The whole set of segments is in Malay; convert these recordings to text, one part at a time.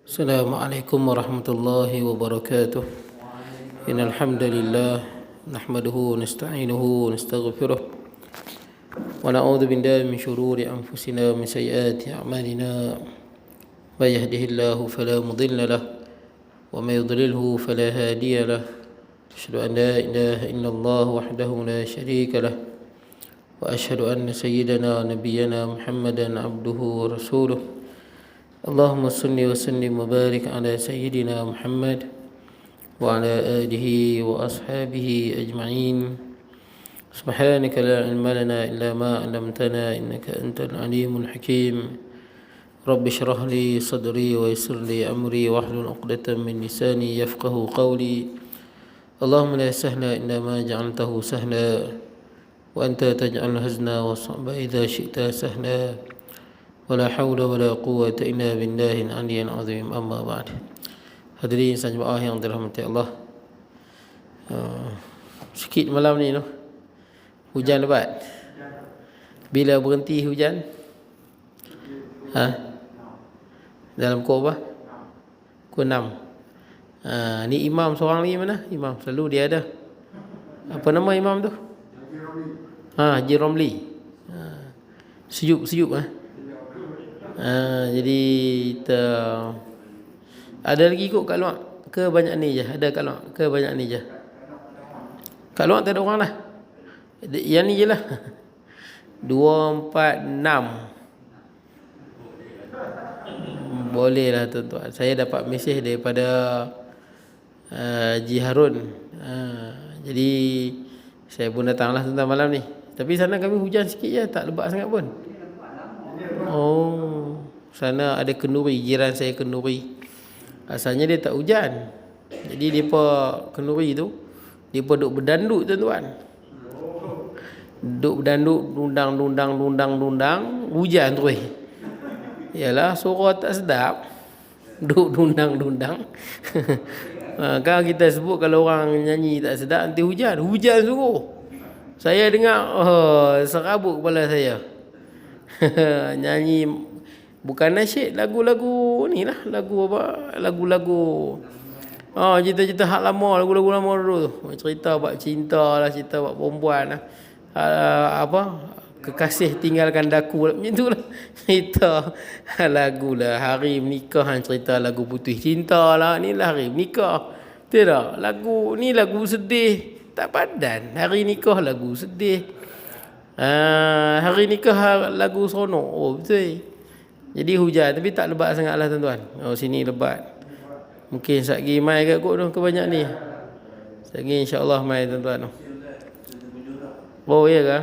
السلام عليكم ورحمة الله وبركاته. إن الحمد لله نحمده ونستعينه ونستغفره ونعوذ بالله من شرور أنفسنا ومن سيئات أعمالنا. من يهده الله فلا مضل له ومن يضلله فلا هادي له. أشهد أن لا إله إلا الله وحده لا شريك له وأشهد أن سيدنا ونبينا محمدا عبده ورسوله. اللهم صل وسلم وبارك على سيدنا محمد وعلى آله وأصحابه أجمعين. سبحانك لا علم لنا إلا ما علمتنا إنك أنت العليم الحكيم. رب اشرح لي صدري ويسر لي أمري واحلل عقدة من لساني يفقه قولي. اللهم لا سهل إلا ما جعلته سهلا وأنت تجعل الحزن والصعب إذا شئت سهلا. ولا حول ولا قوة إلا بالله العلي العظيم. أما بعد. Hadirin jemaah yang dirahmati Allah, sikit malam ni tu hujan lebat. Bila berhenti hujan? Dalam pukul apa? Pukul 6. Ni imam seorang lagi mana? Imam selalu dia ada. Apa nama imam tu? Haji Romli. Sejuk jadi kita ada lagi ikut kat luar ke banyak ni je? Ada kat luar ke banyak ni je? Kat luar tak ada orang lah. Yang ni je lah. 2, 4, 6. Boleh lah tuan-tuan. Saya dapat mesej daripada Haji Harun. Jadi saya pun datang lah tuan-tuan malam ni. Tapi sana kami hujan sikit je, tak lebat sangat pun. Sana ada kenduri, jiran saya kenduri. Asalnya dia tak hujan. Jadi depa kenduri tu, depa duk berdanduk tuan-tuan. Duk berdanduk, lundang, hujan terus. Yalah, suara tak sedap. Duk dundang. Kan kita sebut kalau orang nyanyi tak sedap nanti hujan sungguh. Saya dengar serabut kepala saya. Nyanyi bukan nasyid, lagu-lagu ni lah, lagu-lagu cerita-cerita hak lama, lagu-lagu lama dulu tu. Cerita bab cinta lah, cerita bab perempuan lah. Kekasih tinggalkan daku macam tu lah. Cerita lagu lah, hari menikah, cerita lagu putih cinta lah. Ni lah hari menikah. Betul tak? Lagu ni lagu sedih, tak padan. Hari nikah lagu sedih. Hari nikah lagu seronok. Betul. Jadi hujan tapi tak lebat sangat lah tuan-tuan. Sini lebat. Mungkin satgi mai kat kot tu kebanyak ni. Satgi insya-Allah mai tuan-tuan tu. Ya ke?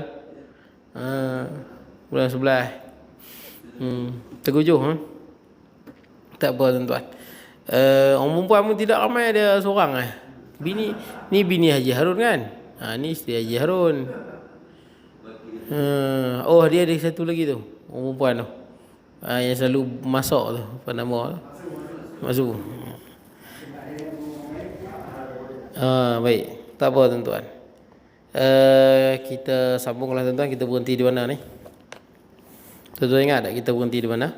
Bulan 11. Tergujuh Tak apa tuan-tuan. Orang perempuan pun tidak ramai, ada seorang bini Haji Harun kan? Ni isteri Haji Harun. Dia ada satu lagi tu, orang perempuan tu. Yang selalu masak tu, apa nama tu? Masuk. Baik, tak apa tuan-tuan. Kita sambunglah tuan-tuan. Kita berhenti di mana ni? Tuan-tuan ingat tak kita berhenti di mana?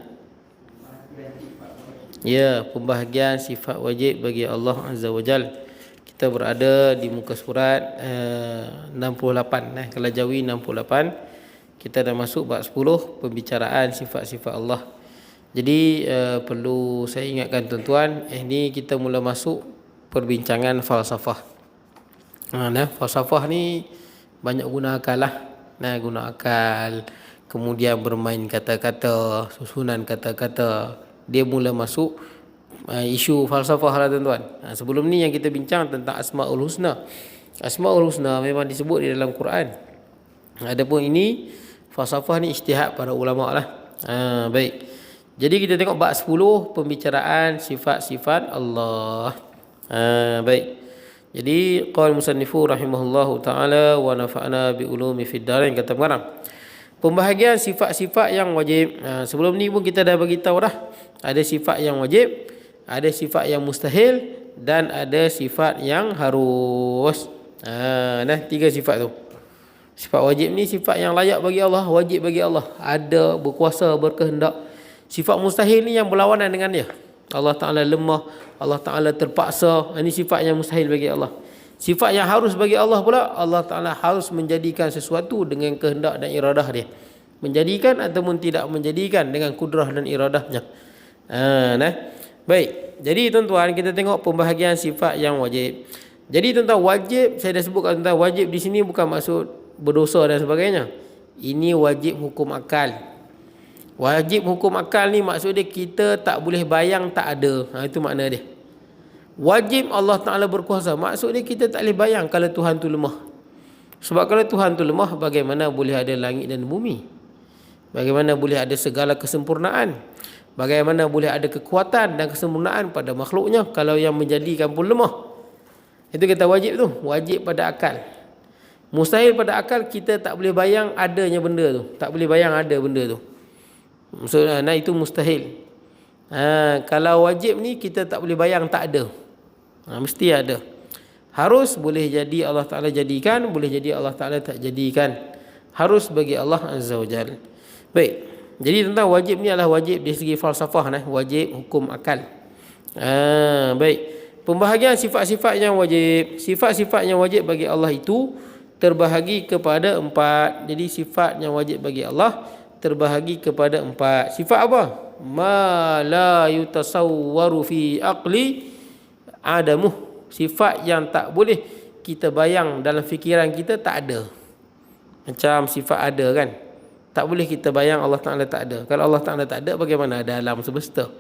Ya, pembahagian sifat wajib bagi Allah Azza wa Jal. Kita berada di muka surat 68. Kalau Jawi 68. Kita dah masuk bab 10, pembicaraan sifat-sifat Allah. Jadi perlu saya ingatkan tuan-tuan, ni kita mula masuk perbincangan falsafah. Falsafah ni banyak guna akal lah. Guna akal, kemudian bermain kata-kata, susunan kata-kata. Dia mula masuk isu falsafah lah tuan-tuan. Sebelum ni yang kita bincang tentang Asmaul Husna. Asmaul Husna memang disebut di dalam Quran. Adapun ini falsafah ni ijtihad para ulama lah. Baik. Jadi kita tengok bab 10, pembicaraan sifat-sifat Allah. Baik. Jadi qala musannifu rahimahullahu taala wa nafa'na bi ulumi fid darain, kata pengarang. Pembahagian sifat-sifat yang wajib. Sebelum ni pun kita dah bagi tahu dah. Ada sifat yang wajib, ada sifat yang mustahil, dan ada sifat yang harus. 3 sifat tu. Sifat wajib ni sifat yang layak bagi Allah, wajib bagi Allah, ada, berkuasa, berkehendak. Sifat mustahil ni yang berlawanan dengan dia. Allah Ta'ala lemah, Allah Ta'ala terpaksa. Ini sifat yang mustahil bagi Allah. Sifat yang harus bagi Allah pula, Allah Ta'ala harus menjadikan sesuatu dengan kehendak dan iradah dia. Menjadikan ataupun tidak menjadikan dengan kudrah dan iradahnya. Baik, jadi tuan-tuan, kita tengok pembahagian sifat yang wajib. Jadi tuan-tuan, wajib, saya dah sebutkan tuan-tuan, wajib di sini bukan maksud berdosa dan sebagainya. Ini wajib hukum akal. Wajib hukum akal ni maksud dia kita tak boleh bayang tak ada. Itu makna dia. Wajib Allah Ta'ala berkuasa, maksud dia kita tak boleh bayang kalau Tuhan tu lemah. Sebab kalau Tuhan tu lemah, bagaimana boleh ada langit dan bumi? Bagaimana boleh ada segala kesempurnaan? Bagaimana boleh ada kekuatan dan kesempurnaan pada makhluknya kalau yang menjadikan pun lemah? Itu kata wajib tu, wajib pada akal. Mustahil pada akal, kita tak boleh bayang adanya benda tu. Tak boleh bayang ada benda tu. Maksudnya, itu mustahil. Kalau wajib ni kita tak boleh bayang tak ada. Mesti ada. Harus boleh jadi Allah Ta'ala jadikan, boleh jadi Allah Ta'ala tak jadikan. Harus bagi Allah Azza wa Jal. Baik. Jadi tentang wajib ni adalah wajib dari segi falsafah, wajib hukum akal. Baik. Pembahagian sifat-sifat yang wajib. Sifat-sifat yang wajib bagi Allah itu terbahagi kepada 4. Jadi sifat yang wajib bagi Allah terbahagi kepada 4. Sifat apa? Ma la yutasawwaru fi aqli adamuh. Sifat yang tak boleh kita bayang dalam fikiran kita, tak ada. Macam sifat ada kan, tak boleh kita bayang Allah Ta'ala tak ada. Kalau Allah Ta'ala tak ada, bagaimana ada alam semesta?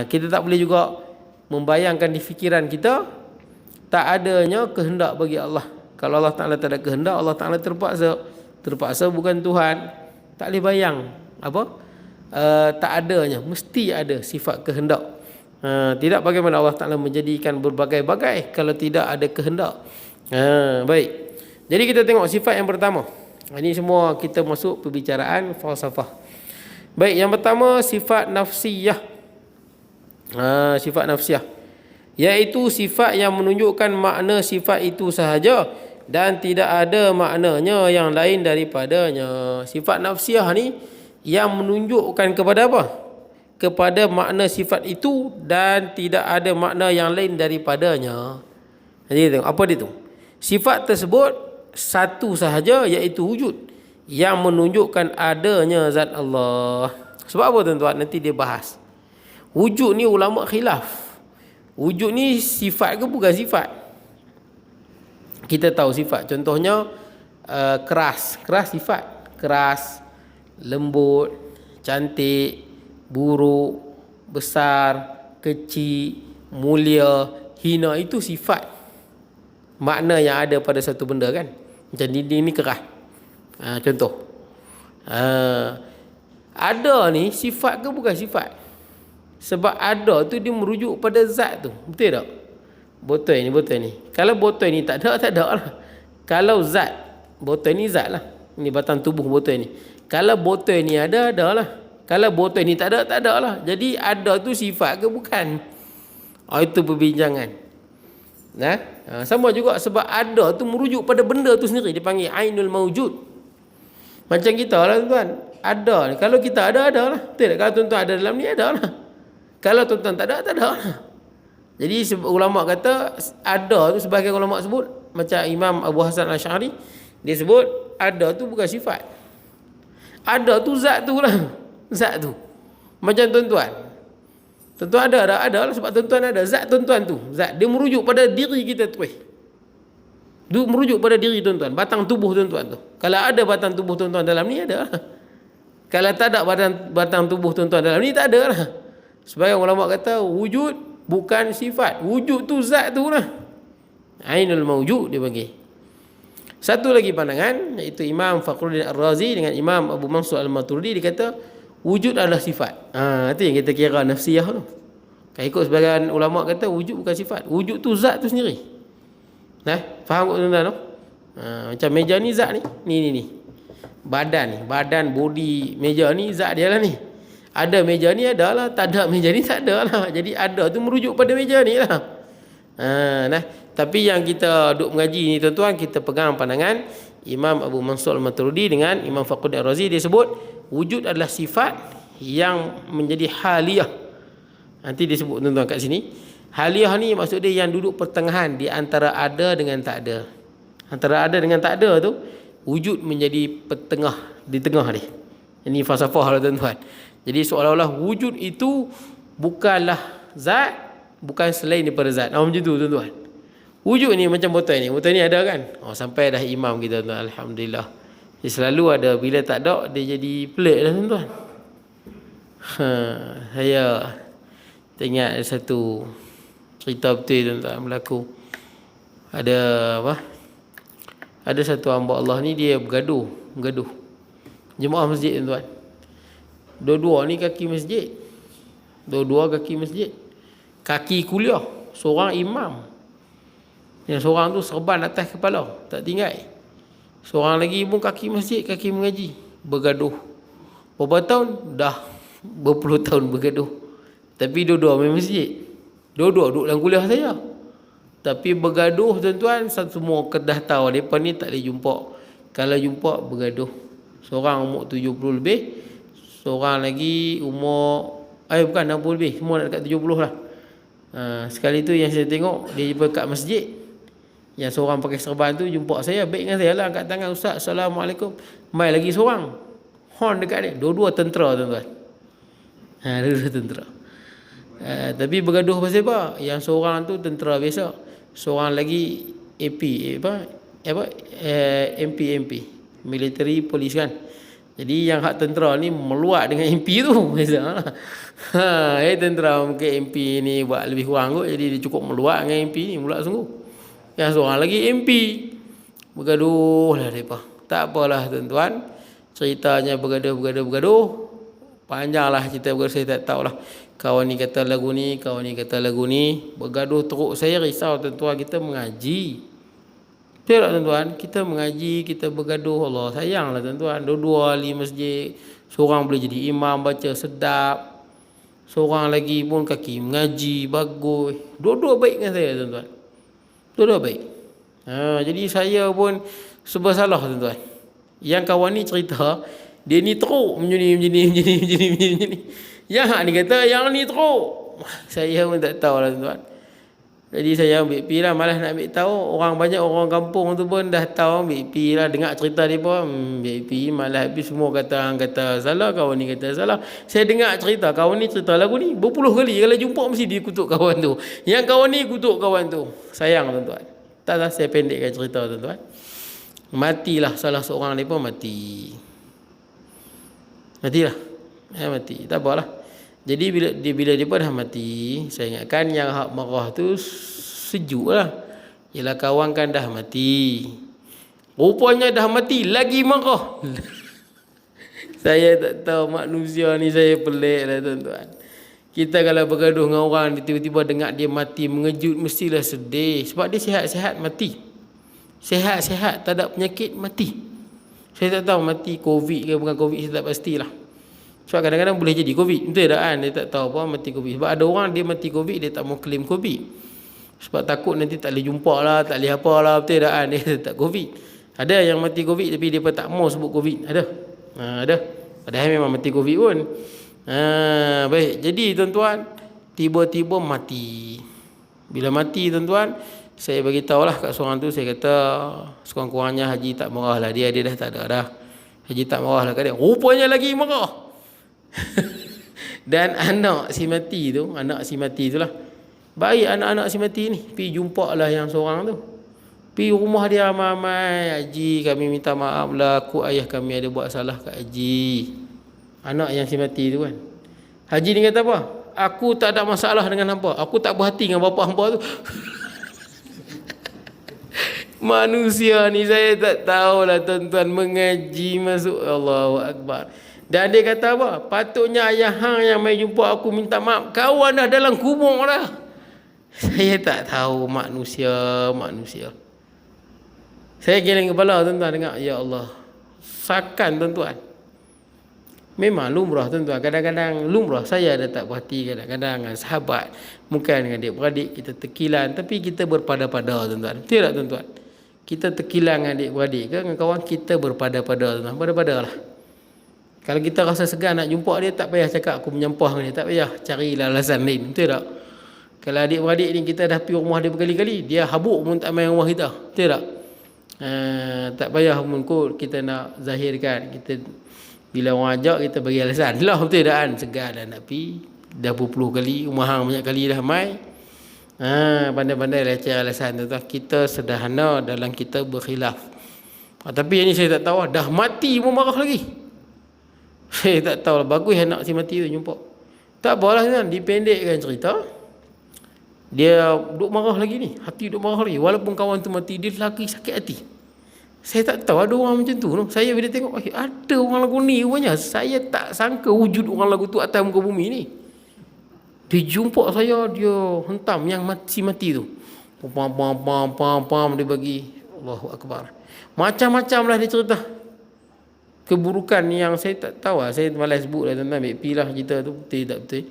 Kita tak boleh juga membayangkan di fikiran kita tak adanya kehendak bagi Allah. Kalau Allah Ta'ala tak ada kehendak, Allah Ta'ala terpaksa. Terpaksa bukan Tuhan. Tak boleh bayang tak adanya. Mesti ada sifat kehendak. Tidak bagaimana Allah Ta'ala menjadikan berbagai-bagai kalau tidak ada kehendak. Baik. Jadi kita tengok sifat yang pertama. Ini semua kita masuk perbicaraan falsafah. Baik, yang pertama sifat nafsiyah. Sifat nafsiyah, iaitu sifat yang menunjukkan makna sifat itu sahaja dan tidak ada maknanya yang lain daripadanya. Sifat nafsiyah ni yang menunjukkan kepada apa? Kepada makna sifat itu dan tidak ada makna yang lain daripadanya. Jadi tengok apa dia tu? Sifat tersebut satu sahaja, iaitu wujud yang menunjukkan adanya zat Allah. Sebab apa tuan-tuan? Nanti dia bahas. Wujud ni ulama khilaf. Wujud ni sifat ke bukan sifat? Kita tahu sifat. Contohnya keras. Keras sifat. Keras, lembut, cantik, buruk, besar, kecil, mulia, hina, itu sifat. Makna yang ada pada satu benda kan. Macam dinding ni keras. Contoh. Ada ni sifat ke bukan sifat? Sebab ada tu dia merujuk pada zat tu. Betul tak? Botol ni. Kalau botol ni tak ada lah. Kalau zat, botol ni zat lah. Ini batang tubuh botol ni. Kalau botol ni ada lah. Kalau botol ni tak ada lah. Jadi ada tu sifat ke bukan? Itu perbincangan. Sama juga sebab ada tu merujuk pada benda tu sendiri. Dia panggil ainul mawjud. Macam kita lah tuan. Ada ni. Kalau kita ada lah. Betul tak? Kalau tuan-tuan ada dalam ni, ada lah. Kalau tuan-tuan tak ada lah. Jadi ulama kata ada tu, sebagai ulama sebut, macam Imam Abu Hasan Al-Asy'ari, dia sebut ada tu bukan sifat. Ada tu zat tu lah. Zat tu. Macam tuan-tuan. Tuan-tuan ada lah sebab tuan-tuan ada. Zat tuan-tuan tu. Zat. Dia merujuk pada diri kita tu. Dia merujuk pada diri tuan-tuan. Batang tubuh tuan-tuan tu. Kalau ada batang tubuh tuan-tuan dalam ni, ada lah. Kalau tak ada batang tubuh tuan-tuan dalam ni, tak ada lah. Sebagai ulama kata wujud bukan sifat. Wujud tu zat tu lah. Ainul mawjud dia panggil. Satu lagi pandangan, iaitu Imam Fakhruddin Ar-Razi dengan Imam Abu Mansur Al-Maturidi, dia kata wujud adalah sifat. Itu yang kita kira nafsiyah tu. Kalau ikut sebagian ulama kata wujud bukan sifat. Wujud tu zat tu sendiri. Faham tak tuan-tuan tu? Macam meja ni zat ni. Ni. Badan, body meja ni zat dia lah ni. Ada meja ni ada lah, tak ada meja ni tak ada lah. Jadi ada tu merujuk pada meja ni lah. Tapi yang kita duk mengaji ni tuan-tuan, kita pegang pandangan Imam Abu Mansur Al-Maturidi dengan Imam Fakhruddin Ar-Razi. Dia sebut wujud adalah sifat yang menjadi haliyah. Nanti dia sebut tuan-tuan kat sini. Haliyah ni maksud dia yang duduk pertengahan di antara ada dengan tak ada. Antara ada dengan tak ada tu, wujud menjadi petengah, di tengah dia. Ini falsafah lah tuan-tuan. Jadi seolah-olah wujud itu bukanlah zat, bukan selain daripada zat. Macam tu tuan-tuan. Wujud ni macam botol ni. Botol ni ada kan? Sampai dah imam kita tuan. Alhamdulillah. Dia selalu ada. Bila tak ada, dia jadi pelik lah tuan-tuan. Saya teringat satu cerita betul tuan-tuan berlaku. Ada apa? Ada satu hamba Allah ni dia bergaduh. Jemaah masjid tuan-tuan. Dua-dua ni kaki masjid. Dua-dua kaki masjid. Kaki kuliah. Seorang imam. Yang seorang tu serban atas kepala, tak tinggal. Seorang lagi pun kaki masjid, kaki mengaji. Bergaduh. Berapa tahun? Dah berpuluh tahun bergaduh. Tapi dua-dua main masjid. Dua-dua duduk dalam kuliah saya. Tapi bergaduh tuan-tuan, semua kedah tahu. Mereka ni tak boleh jumpa. Kalau jumpa, bergaduh. Seorang umur 70 lebih. Seorang lagi umur, bukan 60 lebih. Semua nak dekat 70 lah. Sekali tu yang saya tengok, dia jumpa kat masjid. Yang seorang pakai serban tu jumpa saya, baik dengan saya lah, angkat tangan, Ustaz, Assalamualaikum. Mai lagi seorang, horn dekat dia. Dua-dua tentera tuan-tuan. Dua-dua tentera. Tapi bergaduh pasal apa? Yang seorang tu tentera biasa, seorang lagi AP, MP, military police kan. Jadi yang hak tentera ni meluat dengan MP tu. Tentera mungkin MP ni buat lebih kurang kot, jadi dia cukup meluat dengan MP ni, meluat sungguh. Yang seorang lagi MP. Bergaduh lah mereka. Tak apalah tuan-tuan. Ceritanya bergaduh. Panjang lah cerita bergaduh, saya tak tahulah. Kawan ni kata lagu ni, kawan ni kata lagu ni. Bergaduh teruk. Saya risau tuan-tuan, kita mengaji. Betul tak tuan-tuan? Kita mengaji, kita bergaduh. Allah sayanglah tuan-tuan. Dua-dua ahli masjid. Seorang boleh jadi imam, baca sedap. Seorang lagi pun kaki mengaji, bagus. Dua-dua baik dengan saya tuan-tuan. Dua-dua baik. Jadi saya pun serba salah tuan-tuan. Yang kawan ni cerita, dia ni teruk macam ni. Yang hak ni kata, yang ni teruk. Saya pun tak tahu lah tuan-tuan. Jadi saya ambil pi lah, malas nak ambil tahu. Banyak orang kampung tu pun dah tahu, ambil pi lah, dengar cerita dia pun, ambil pi, malas habis semua kata salah, kawan ni kata salah. Saya dengar cerita, kawan ni cerita lagu ni berpuluh kali, kalau jumpa mesti dia kutuk kawan tu. Yang kawan ni kutuk kawan tu. Sayang tuan-tuan. Tak, saya pendekkan cerita tuan-tuan. Matilah salah seorang ni pun mati. Matilah. Mati. Tak apalah. Jadi bila dia pun dah mati, saya ingatkan yang hak marah tu sejuk lah. Yelah kawan kan dah mati. Rupanya dah mati, lagi marah. Saya tak tahu manusia ni, saya pelik lah tuan-tuan. Kita kalau bergaduh dengan orang, tiba-tiba dengar dia mati, mengejut, mestilah sedih. Sebab dia sihat-sihat mati. Sihat-sihat, tak ada penyakit, mati. Saya tak tahu mati COVID ke bukan COVID, saya tak pastilah. Sebab kadang-kadang boleh jadi COVID. Betul tak kan? Dia tak tahu apa mati COVID. Sebab ada orang dia mati COVID, dia tak mau claim COVID. Sebab takut nanti tak boleh jumpa lah, tak boleh apa lah. Betul tak kan? Dia tak COVID. Ada yang mati COVID tapi dia pun tak mau sebut COVID. Ada. Ada. Padahal memang mati COVID pun. Baik. Jadi tuan-tuan, tiba-tiba mati. Bila mati tuan-tuan, saya bagi tahulah kat seorang tu, saya kata sekurang-kurangnya Haji tak marah lah. Dia dah tak ada dah. Haji tak marah lah kat dia. Rupanya lagi marah. Dan anak si mati tu lah, baik anak-anak si mati ni, pergi jumpa lah yang seorang tu, pergi rumah dia ramai-ramai. Haji, kami minta maaf lah, ayah kami ada buat salah kat Haji. Anak yang si mati tu kan. Haji ni kata apa? Aku tak ada masalah dengan hampa, aku tak berhati dengan bapa hampa tu. Manusia ni saya tak tahulah tuan-tuan, mengaji masuk, Allahu Akbar. Dan dia kata apa? Patutnya ayah hang yang mai jumpa aku minta maaf. Kawan dah dalam kubur dah. Saya tak tahu manusia. Saya geleng kepala tuan-tuan dengar. Ya Allah. Sakan tuan-tuan. Memang lumrah tuan-tuan. Kadang-kadang lumrah. Saya ada tak berhati kadang-kadang dengan sahabat. Bukan dengan adik-beradik. Kita tekilan. Tapi kita berpada-pada tuan-tuan. Betul tak tuan-tuan? Kita tekilan dengan adik-beradik ke dengan kawan, kita berpada-pada tuan-tuan. Pada-pada lah. Kalau kita rasa segan nak jumpa dia, tak payah cakap aku menyampah dengan dia, tak payah cari alasan lain, betul tak? Kalau adik-beradik ni kita dah pergi rumah dia berkali-kali, dia habuk pun tak main rumah kita, betul tak? Tak payah pun kot kita nak zahirkan, kita bila orang ajak kita bagi alasan lah, betul tak kan? Segan dah nak pergi, dah berpuluh kali, rumah hang banyak kali dah mai. Pandai-pandai lah cari alasan tu. Kita sederhana dalam kita berkhilaf. Tapi yang ni saya tak tahu, dah mati pun marah lagi. Saya tak tahu lah, bagus anak si mati tu jumpa. Tak apalah kan, dipendekkan cerita. Dia duk marah lagi ni, hati duk marah lagi. Walaupun kawan tu mati, dia lagi sakit hati. Saya tak tahu ada orang macam tu. Saya bila tengok, ada orang lagu ni rupanya. Saya tak sangka wujud orang lagu tu atas muka bumi ni. Dia jumpa saya, dia hentam yang mati tu. Pam, dia bagi. Allahu Akbar. Macam-macam lah dia cerita. Keburukan yang saya tak tahu lah. Saya malas sebut lah tuan-tuan. Ambil pi lah cerita tu. Betul tak betul.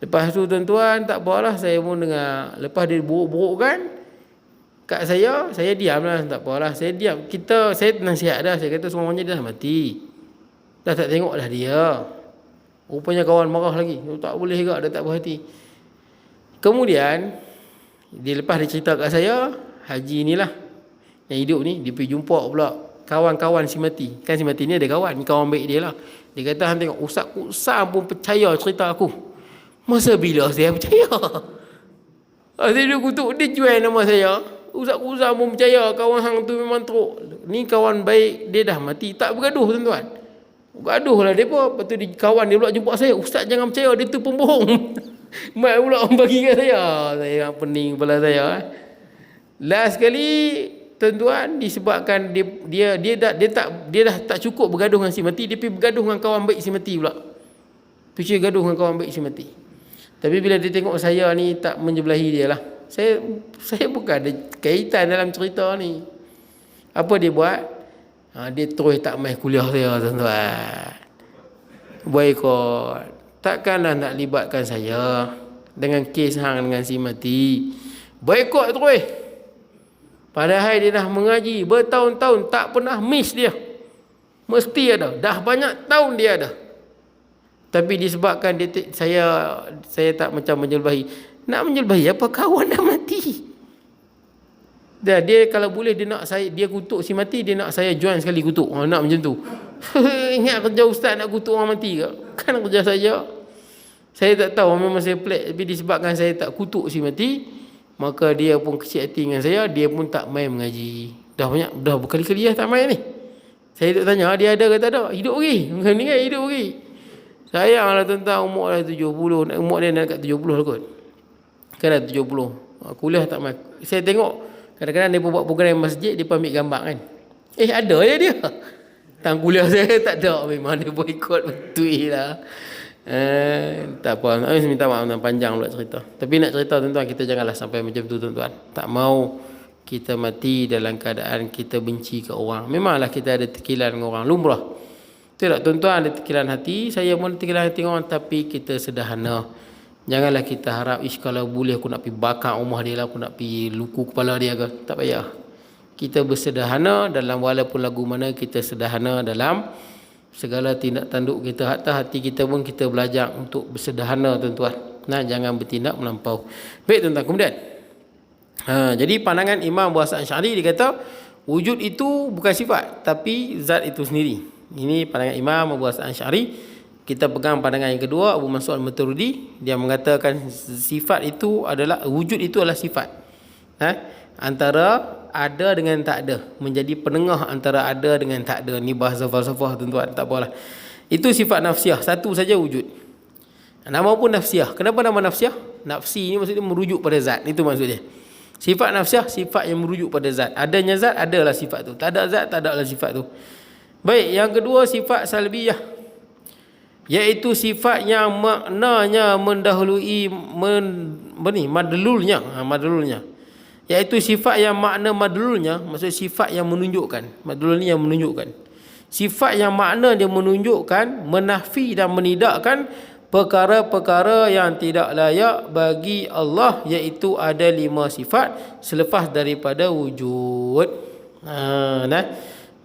Lepas tu tuan-tuan, tak apalah. Saya pun dengar. Lepas dia buruk-burukkan kat saya diam lah. Tak apalah. Saya diam. Saya nasihat dah. Saya kata semuanya dah mati. Dah tak tengok dah dia. Rupanya kawan marah lagi. Tak boleh juga, dia tak berhati. Kemudian, lepas dia cerita kat saya, Haji ni lah, yang hidup ni, dia pergi jumpa pula kawan-kawan si mati. Kan si mati ni ada kawan baik dia lah. Dia kata, hang tengok, Ustaz pun percaya cerita aku. Masa bila saya percaya? Dia kutuk, dia jual nama saya. Ustaz pun percaya kawan hang tu memang teruk. Ni kawan baik, dia dah mati. Tak bergaduh tuan-tuan. Bergaduh lah mereka. Lepas tu kawan dia pula jumpa saya. Ustaz jangan percaya, dia tu pembohong. Mat pula bagi kat saya. Saya pening kepala saya. Last sekali tuan-tuan, disebabkan dia dah tak cukup bergaduh dengan si mati, dia pergi bergaduh dengan kawan baik si mati pula. Pergi gaduh dengan kawan baik si mati. Tapi bila dia tengok saya ni tak menjebelahi dia lah. Saya bukan ada kaitan dalam cerita ni. Apa dia buat? Dia terus tak main kuliah saya tuan-tuan. Boykot. Takkanlah nak libatkan saya dengan kes hang dengan si mati. Boykot terus. Padahal dia dah mengaji bertahun-tahun, tak pernah miss dia. Mesti ada. Dah banyak tahun dia ada. Tapi disebabkan saya tak macam menjelahi. Nak menjelahi apa? Kawan dah mati. Dia kalau boleh dia kutuk si mati, dia nak saya join sekali kutuk. Nak macam tu. Ingat kerja ustaz nak kutuk orang mati ke? Kan kerja saya. Saya tak tahu, memang saya pelik. Tapi disebabkan saya tak kutuk si mati, maka dia pun kecil hati dengan saya, dia pun tak main mengaji. Dah berkali-kali tak main ni. Saya duk tanya, dia ada ke tak ada? Hidup lagi. Bukan ni kan, hidup lagi. Sayanglah tuan-tuan, umur dah 70. Umur dia nak kat 70 lah kot. Kan dah 70. Kuliah tak main. Saya tengok, kadang-kadang dia buat program masjid, dia pun ambil gambar kan. Ada je dia. Tang kuliah saya tak ada. Memang dia boleh ikut betul lah. Tak apa. Saya minta maaf panjang pula cerita. Tapi nak cerita tuan-tuan, kita janganlah sampai macam tu tuan-tuan. Tak mau kita mati dalam keadaan kita benci ke orang. Memanglah kita ada tekilan dengan orang. Lumrah. Betul tak tuan-tuan, ada tekilan hati. Saya pun ada tekilan hati orang. Tapi kita sederhana. Janganlah kita harap, kalau boleh aku nak pergi bakar rumah dia lah, aku nak pergi luku kepala dia ke. Tak payah. Kita bersederhana dalam walaupun lagu mana, kita sederhana dalam segala tindak tanduk kita. Hatta hati kita pun kita belajar untuk bersederhana tuan-tuan. Jangan bertindak melampau. Baik tuan-tuan, kemudian. Jadi pandangan Imam Abu Hasan Asy'ari, dia kata wujud itu bukan sifat, tapi zat itu sendiri. Ini pandangan Imam Abu Hasan Asy'ari. Kita pegang pandangan yang kedua, Abu Mansur Al-Maturidi. Dia mengatakan sifat itu adalah, wujud itu adalah sifat. Antara ada dengan tak ada. Menjadi penengah antara ada dengan tak ada. Ni bahasa falsafah tuan-tuan, tak apalah. Itu sifat nafsiah, satu saja wujud. Nama pun nafsiah. Kenapa nama nafsiah? Nafsi ni maksudnya merujuk pada zat. Itu maksudnya. Sifat nafsiah, sifat yang merujuk pada zat. Adanya zat, adalah sifat tu. Tak ada zat, tak adalah sifat tu. Baik, yang kedua sifat salbiyah, iaitu sifat yang maknanya mendahului madlulnya. Madlulnya, iaitu sifat yang makna madlulnya, maksud sifat yang menunjukkan. Madlul ni yang menunjukkan. Sifat yang makna dia menunjukkan, menafi dan menidakkan perkara-perkara yang tidak layak bagi Allah, iaitu ada 5 sifat selepas daripada wujud.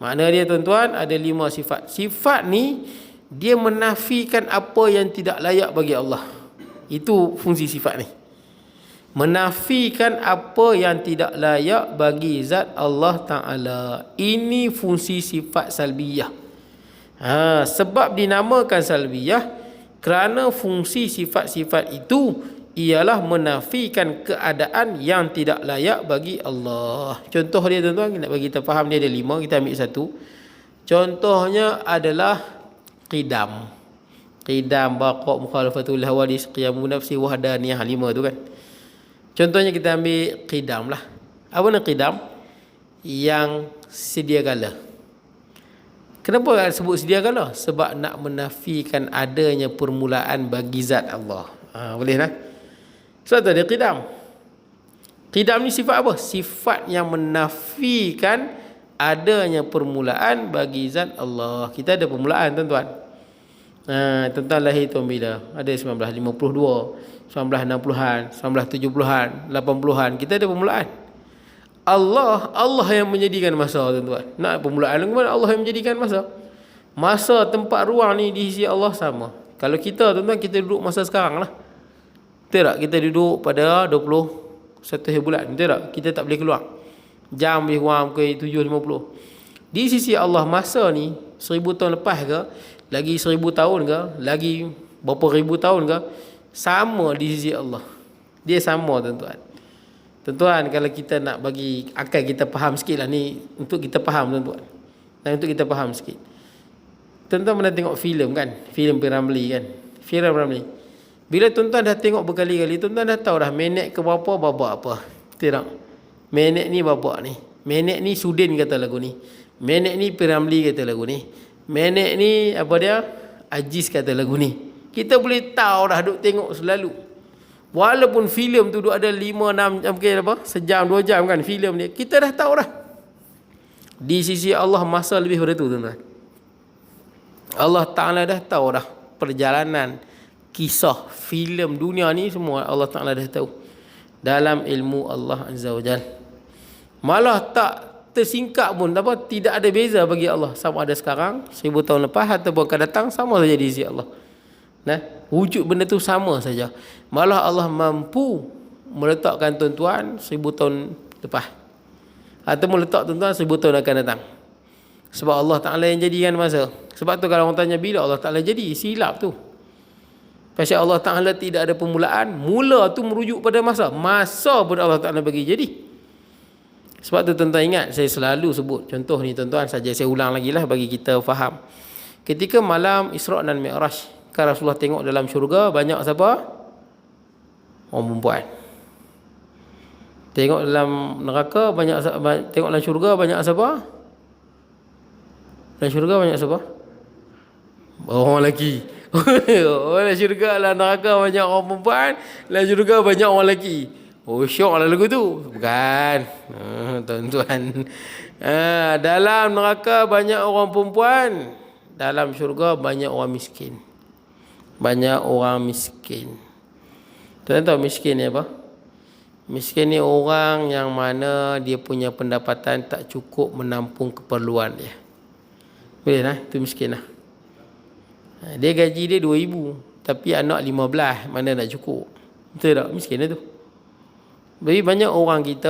Makna dia tuan-tuan, ada 5 sifat. Sifat ni Dia menafikan apa yang tidak layak bagi Allah. Itu fungsi sifat ni. Menafikan apa yang tidak layak bagi zat Allah Ta'ala. Ini fungsi sifat salbiyah. Sebab dinamakan salbiyah kerana fungsi sifat-sifat itu ialah menafikan keadaan yang tidak layak bagi Allah. Contoh dia tuan-tuan, nak bagi kita faham, dia ada 5, kita ambil satu. Contohnya adalah qidam. Qidam, baqa', mukhalafatul hawadis, qiyamun nafsi, wahdaniyah, 5 tu kan. Contohnya kita ambil qidam lah. Apa nak qidam? Yang sedia kala. Kenapa sebut sedia kala? Sebab nak menafikan adanya permulaan bagi zat Allah. Boleh lah. Sebab tu ada qidam. Qidam ni sifat apa? Sifat yang menafikan adanya permulaan bagi zat Allah. Kita ada permulaan tuan-tuan. Tuan-tuan lahir tahun bila? Ada 1952, 1960-an, 1970-an, 80-an. Kita ada permulaan. Allah yang menjadikan masa tuan-tuan. Nak permulaan ke mana? Allah yang menjadikan masa. Masa, tempat, ruang ni di sisi Allah sama. Kalau kita tuan-tuan, kita duduk masa sekarang lah. Betul tak? Kita duduk pada 21 bulan. Betul tak? Kita tak boleh keluar. Jam lebih kurang ke 7.50. Di sisi Allah masa ni 1000 tahun lepas ke, lagi 1000 tahun ke, lagi berapa ribu tahun ke, sama di sisi Allah. Dia sama tuan-tuan. Tuan-tuan, kalau kita nak bagi akal kita faham sikit lah ni, untuk kita faham tuan-tuan. Dan untuk kita faham sikit. Tuan-tuan pernah tengok filem kan? Filem P.Ramlee kan? Filem Ramlee. Bila tuan-tuan dah tengok berkali-kali, tuan-tuan dah tahu dah minit ke berapa, babak apa. Betul tak? Minit ni babak ni. Minit ni Sudin kata lagu ni. Minit ni P.Ramlee kata lagu ni. Minit ni apa dia? Aziz kata lagu ni. Kita boleh tahu dah duk tengok selalu. Walaupun filem tu duk ada 5-6 jam ke apa? Sejam 2 jam kan filem ni. Kita dah tahu dah. Di sisi Allah masa lebih daripada tu tuan-tuan. Allah Ta'ala dah tahu dah perjalanan kisah filem dunia ni semua Allah Ta'ala dah tahu dalam ilmu Allah Azza wa Jal. Malah tak tersingkap pun apa, tidak ada beza bagi Allah, sama ada sekarang 1000 tahun lepas ataupun akan datang, sama saja di sisi Allah. Wujud benda tu sama saja. Malah Allah mampu meletakkan tuan-tuan 1000 tahun lepas ataupun letak tuan-tuan 1000 tahun akan datang. Sebab Allah Ta'ala yang jadikan masa. Sebab tu kalau orang tanya bila Allah Ta'ala jadi, silap tu. Pasal Allah Ta'ala tidak ada permulaan. Mula tu merujuk pada masa. Masa pun Allah Ta'ala bagi jadi. Sebab tu tuan-tuan ingat, saya selalu sebut contoh ni tuan-tuan, saja saya ulang lagi lah bagi kita faham. Ketika malam Isra' dan Mi'raj, kan Rasulullah tengok dalam syurga banyak siapa? Orang perempuan. Tengok dalam neraka banyak, tengok dalam syurga banyak siapa? Dalam syurga banyak siapa? Orang lelaki. Dalam syurga, dalam neraka banyak orang perempuan, dalam syurga banyak orang lelaki. Oh, syok lah lagu tu. Bukan. Tuan-tuan. Dalam neraka banyak orang perempuan, dalam syurga banyak orang miskin. Banyak orang miskin. Tuan tahu miskin ni apa? Miskin ni orang yang mana dia punya pendapatan tak cukup menampung keperluan dia. Boleh lah, itu miskin lah. Dia gaji dia 2,000, tapi anak 15, mana nak cukup? Betul tak? Miskin lah tu. Jadi banyak orang kita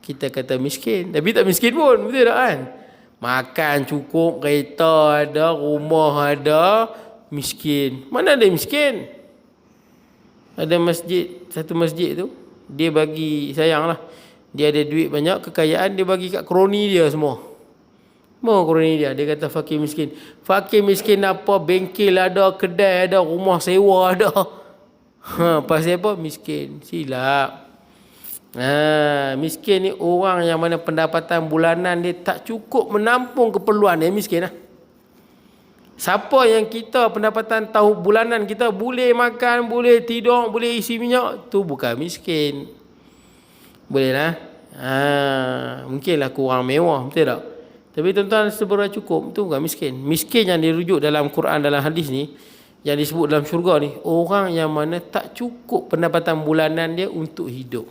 kata miskin, tapi tak miskin pun, betul tak kan? Makan cukup, kereta ada, rumah ada, miskin. Mana ada miskin? Ada masjid, satu masjid tu, dia bagi, sayang lah, dia ada duit banyak, kekayaan, dia bagi kat kroni dia semua. Mau kroni dia kata fakir miskin. Fakir miskin apa? Bengkel ada, kedai ada, rumah sewa ada. Pasal apa? Miskin. Silap. Miskin ni orang yang mana pendapatan bulanan dia tak cukup menampung keperluan dia, miskin lah. Siapa yang kita pendapatan tahu bulanan kita boleh makan, boleh tidur, boleh isi minyak, tu bukan miskin. Boleh lah. Mungkinlah kurang mewah, betul tak? Tapi tuan-tuan seberapa cukup, tu bukan miskin. Miskin yang dirujuk dalam Quran, dalam hadis ni, yang disebut dalam syurga ni, orang yang mana tak cukup pendapatan bulanan dia untuk hidup.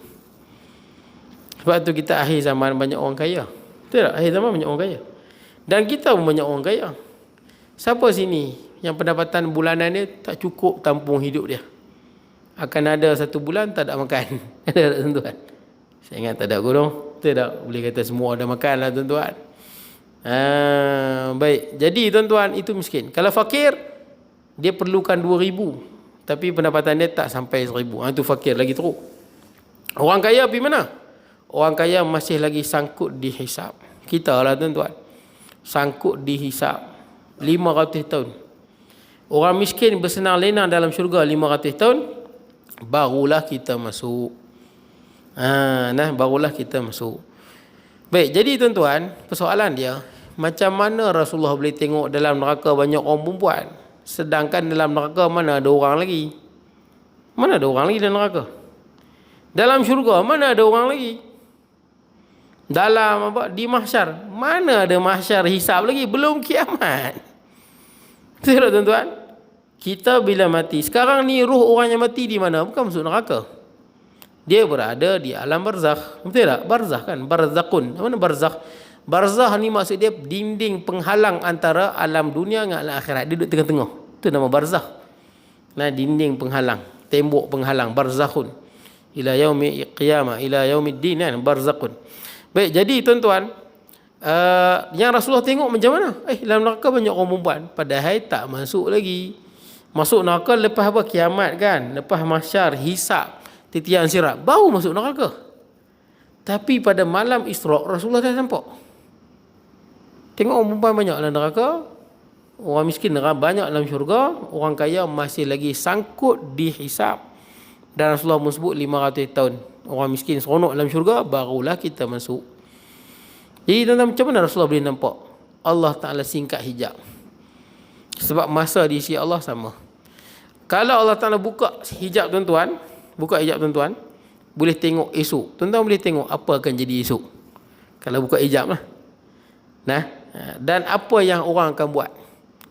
Sebab tu kita akhir zaman banyak orang kaya. Betul tak? Akhir zaman banyak orang kaya. Dan kita pun banyak orang kaya. Siapa sini yang pendapatan bulanan dia tak cukup tampung hidup dia? Akan ada satu bulan tak ada makan. Ada tak tuan-tuan? Saya ingat tak ada gurung. Betul tak? Boleh kata semua ada makan lah tuan-tuan. Baik. Jadi tuan-tuan, itu miskin. Kalau fakir, dia perlukan 2,000. Tapi pendapatan dia tak sampai 1,000. Itu fakir lagi teruk. Orang kaya pergi mana? Orang kaya masih lagi sangkut di hisap. Kita lah tuan-tuan. Sangkut di hisap. 500 tahun. Orang miskin bersenang lenang dalam syurga 500 tahun. Barulah kita masuk. Barulah kita masuk. Baik, jadi tuan-tuan, persoalan dia, macam mana Rasulullah boleh tengok dalam neraka banyak orang perempuan, sedangkan dalam neraka mana ada orang lagi? Mana ada orang lagi dalam neraka? Dalam syurga mana ada orang lagi? Dalam di mahsyar mana ada mahsyar hisab lagi? Belum kiamat. Betul tak tuan-tuan? Kita bila mati, sekarang ni ruh orang yang mati di mana? Bukan masuk neraka. Dia berada di alam barzakh. Betul tak? Barzakh kan? Barzakhun. Mana barzakh? Barzakh ni maksud dia dinding penghalang antara alam dunia dengan alam akhirat. Dia duduk tengah-tengah. Itu nama barzakh. Dinding penghalang, tembok penghalang, barzakhun. Ila yaumi qiyamah, ila yaumiddin kan? Barzakhun. Baik, jadi tuan-tuan, yang Rasulullah tengok macam mana? Dalam neraka banyak orang perempuan. Padahal tak masuk lagi. Masuk neraka lepas apa? Kiamat kan? Lepas mahsyar, hisab, titian sirat, baru masuk neraka. Tapi pada malam Isra' Rasulullah dah nampak. Tengok orang perempuan banyak dalam neraka, orang miskin banyak dalam syurga, orang kaya masih lagi sangkut di hisab. Dan Rasulullah menyebut 500 tahun. Orang miskin seronok dalam syurga, barulah kita masuk. Jadi tuan-tuan, macam mana Rasulullah boleh nampak? Allah Ta'ala singkat hijab. Sebab masa di sisi Allah sama. Kalau Allah Ta'ala buka hijab tuan-tuan, boleh tengok esok. Tuan-tuan boleh tengok apa akan jadi esok. Kalau buka hijab lah. Dan apa yang orang akan buat.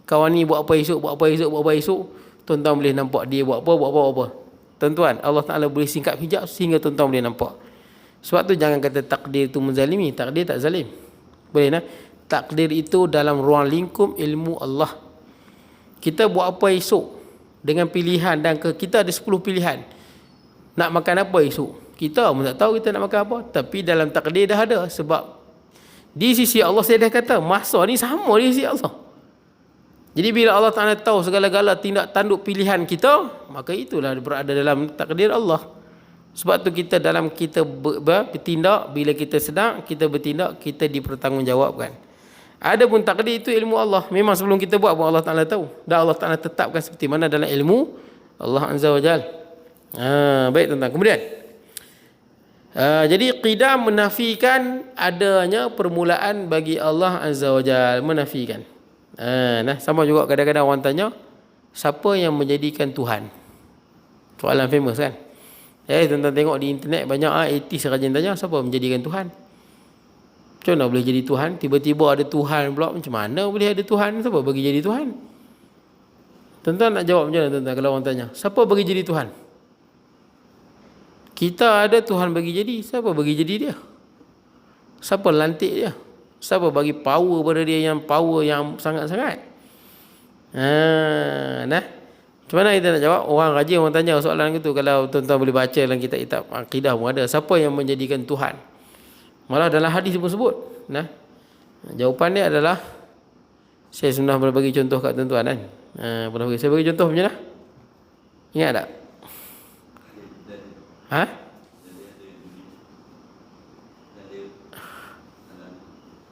Kawan ni buat apa esok, buat apa esok. Tuan-tuan boleh nampak dia buat apa. Tuan-tuan, Allah Ta'ala boleh singkap hijab sehingga tuan-tuan boleh nampak. Sebab tu jangan kata takdir itu menzalimi. Takdir tak zalim. Boleh takdir itu dalam ruang lingkup ilmu Allah. Kita buat apa esok dengan pilihan, dan kita ada 10 pilihan. Nak makan apa esok? Kita pun tak tahu kita nak makan apa. Tapi dalam takdir dah ada. Sebab di sisi Allah saya dah kata, masa ni sama di sisi Allah. Jadi bila Allah Ta'ala tahu segala-gala tindak tanduk pilihan kita, maka itulah berada dalam takdir Allah. Sebab tu kita dalam kita bertindak, bila kita sedang kita bertindak, kita dipertanggungjawabkan. Adapun takdir itu ilmu Allah. Memang sebelum kita buat pun Allah Ta'ala tahu. Dan Allah Ta'ala tetapkan seperti mana dalam ilmu Allah Azza wa Jal. Baik tuan-tuan. Kemudian, jadi qidam menafikan adanya permulaan bagi Allah Azza wa Jal. Menafikan. Sama juga kadang-kadang orang tanya, siapa yang menjadikan Tuhan? Soalan famous kan? Tuan-tuan tengok di internet banyak ateis rajin tanya, siapa menjadikan Tuhan? Macam mana boleh jadi Tuhan? Tiba-tiba ada Tuhan pula. Macam mana boleh ada Tuhan? Siapa bagi jadi Tuhan? Tuan-tuan nak jawab macam mana tuan-tuan kalau orang tanya, siapa bagi jadi Tuhan? Kita ada Tuhan bagi jadi. Siapa bagi jadi dia? Siapa lantik dia? Siapa bagi power pada dia, yang power yang sangat-sangat? Macam mana kita nak jawab? Orang rajin orang tanya soalan itu. Kalau tuan-tuan boleh baca dalam kitab akidah pun ada. Siapa yang menjadikan Tuhan? Malah dalam hadis pun sebut. Jawapan dia adalah, saya sudah pernah bagi contoh kat tuan-tuan kan. Saya bagi contoh macam mana? Ingat tak?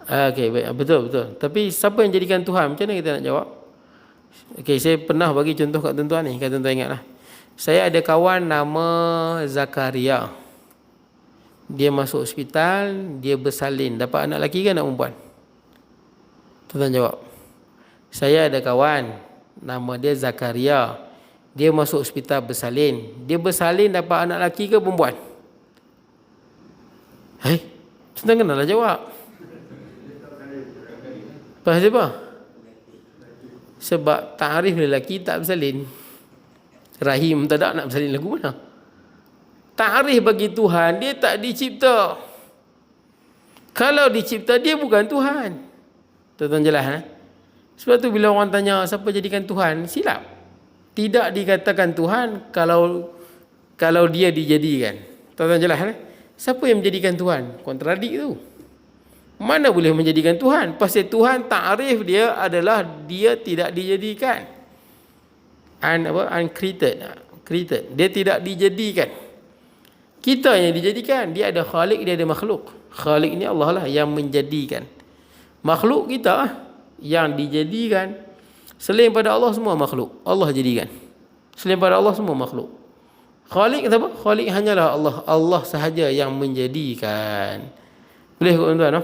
Okey, baik, betul. Tapi siapa yang jadikan Tuhan? Macam mana kita nak jawab? Okey, saya pernah bagi contoh kat tuan-tuan ni, kalau tuan-tuan ingatlah. Saya ada kawan nama Zakaria. Dia masuk hospital, dia bersalin. Dapat anak lelaki ke anak perempuan? Tuan-tuan jawab. Saya ada kawan nama dia Zakaria. Dia masuk hospital bersalin. Dia bersalin dapat anak lelaki ke perempuan? Tuan-tuan kenalah jawab. Pasal apa? Sebab ta'rif lelaki tak bersalin. Rahim tak ada nak bersalin lagu mana? Ta'rif bagi Tuhan, dia tak dicipta. Kalau dicipta, dia bukan Tuhan. Tuan-tuan jelas Sebab tu bila orang tanya siapa jadikan Tuhan, silap. Tidak dikatakan Tuhan kalau dia dijadikan. Tuan-tuan jelas kan? Siapa yang menjadikan Tuhan? Kontradik tu. Mana boleh menjadikan Tuhan? Pasal Tuhan ta'rif dia adalah dia tidak dijadikan. Uncreated. Created. Dia tidak dijadikan. Kita yang dijadikan. Dia ada khalik, dia ada makhluk. Khalik ni Allah lah yang menjadikan. Makhluk kita yang dijadikan. Selain pada Allah semua makhluk. Allah jadikan. Selain pada Allah semua makhluk. Khalik kata apa? Khalik hanyalah Allah. Allah sahaja yang menjadikan. Boleh kok tuan-tuan?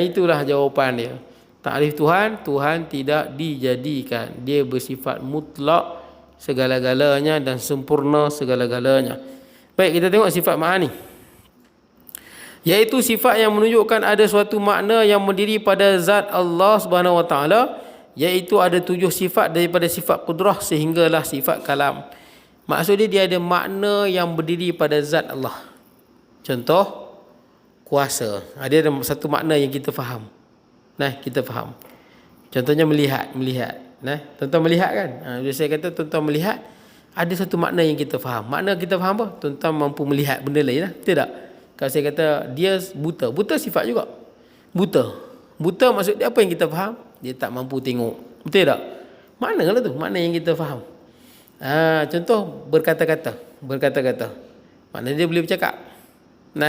Itulah jawapan dia. Takrif Tuhan, Tuhan tidak dijadikan. Dia bersifat mutlak segala-galanya dan sempurna segala-galanya. Baik, kita tengok sifat ma'ani. Iaitu sifat yang menunjukkan ada suatu makna yang berdiri pada zat Allah Subhanahu Wa Taala, iaitu ada 7 sifat daripada sifat qudrah sehinggalah sifat kalam. Maksudnya dia ada makna yang berdiri pada zat Allah. Contoh, kuasa. Dia ada satu makna yang kita faham. Kita faham. Contohnya melihat. Tuan-tuan melihat kan? Bila saya kata tuan-tuan melihat, ada satu makna yang kita faham. Makna kita faham apa? Tuan-tuan mampu melihat benda lain lah. Betul tak? Kalau saya kata dia buta. Buta sifat juga. Buta maksud dia apa yang kita faham? Dia tak mampu tengok. Betul tak? Makna lah tu. Makna yang kita faham. Contoh berkata-kata. Maknanya dia boleh bercakap.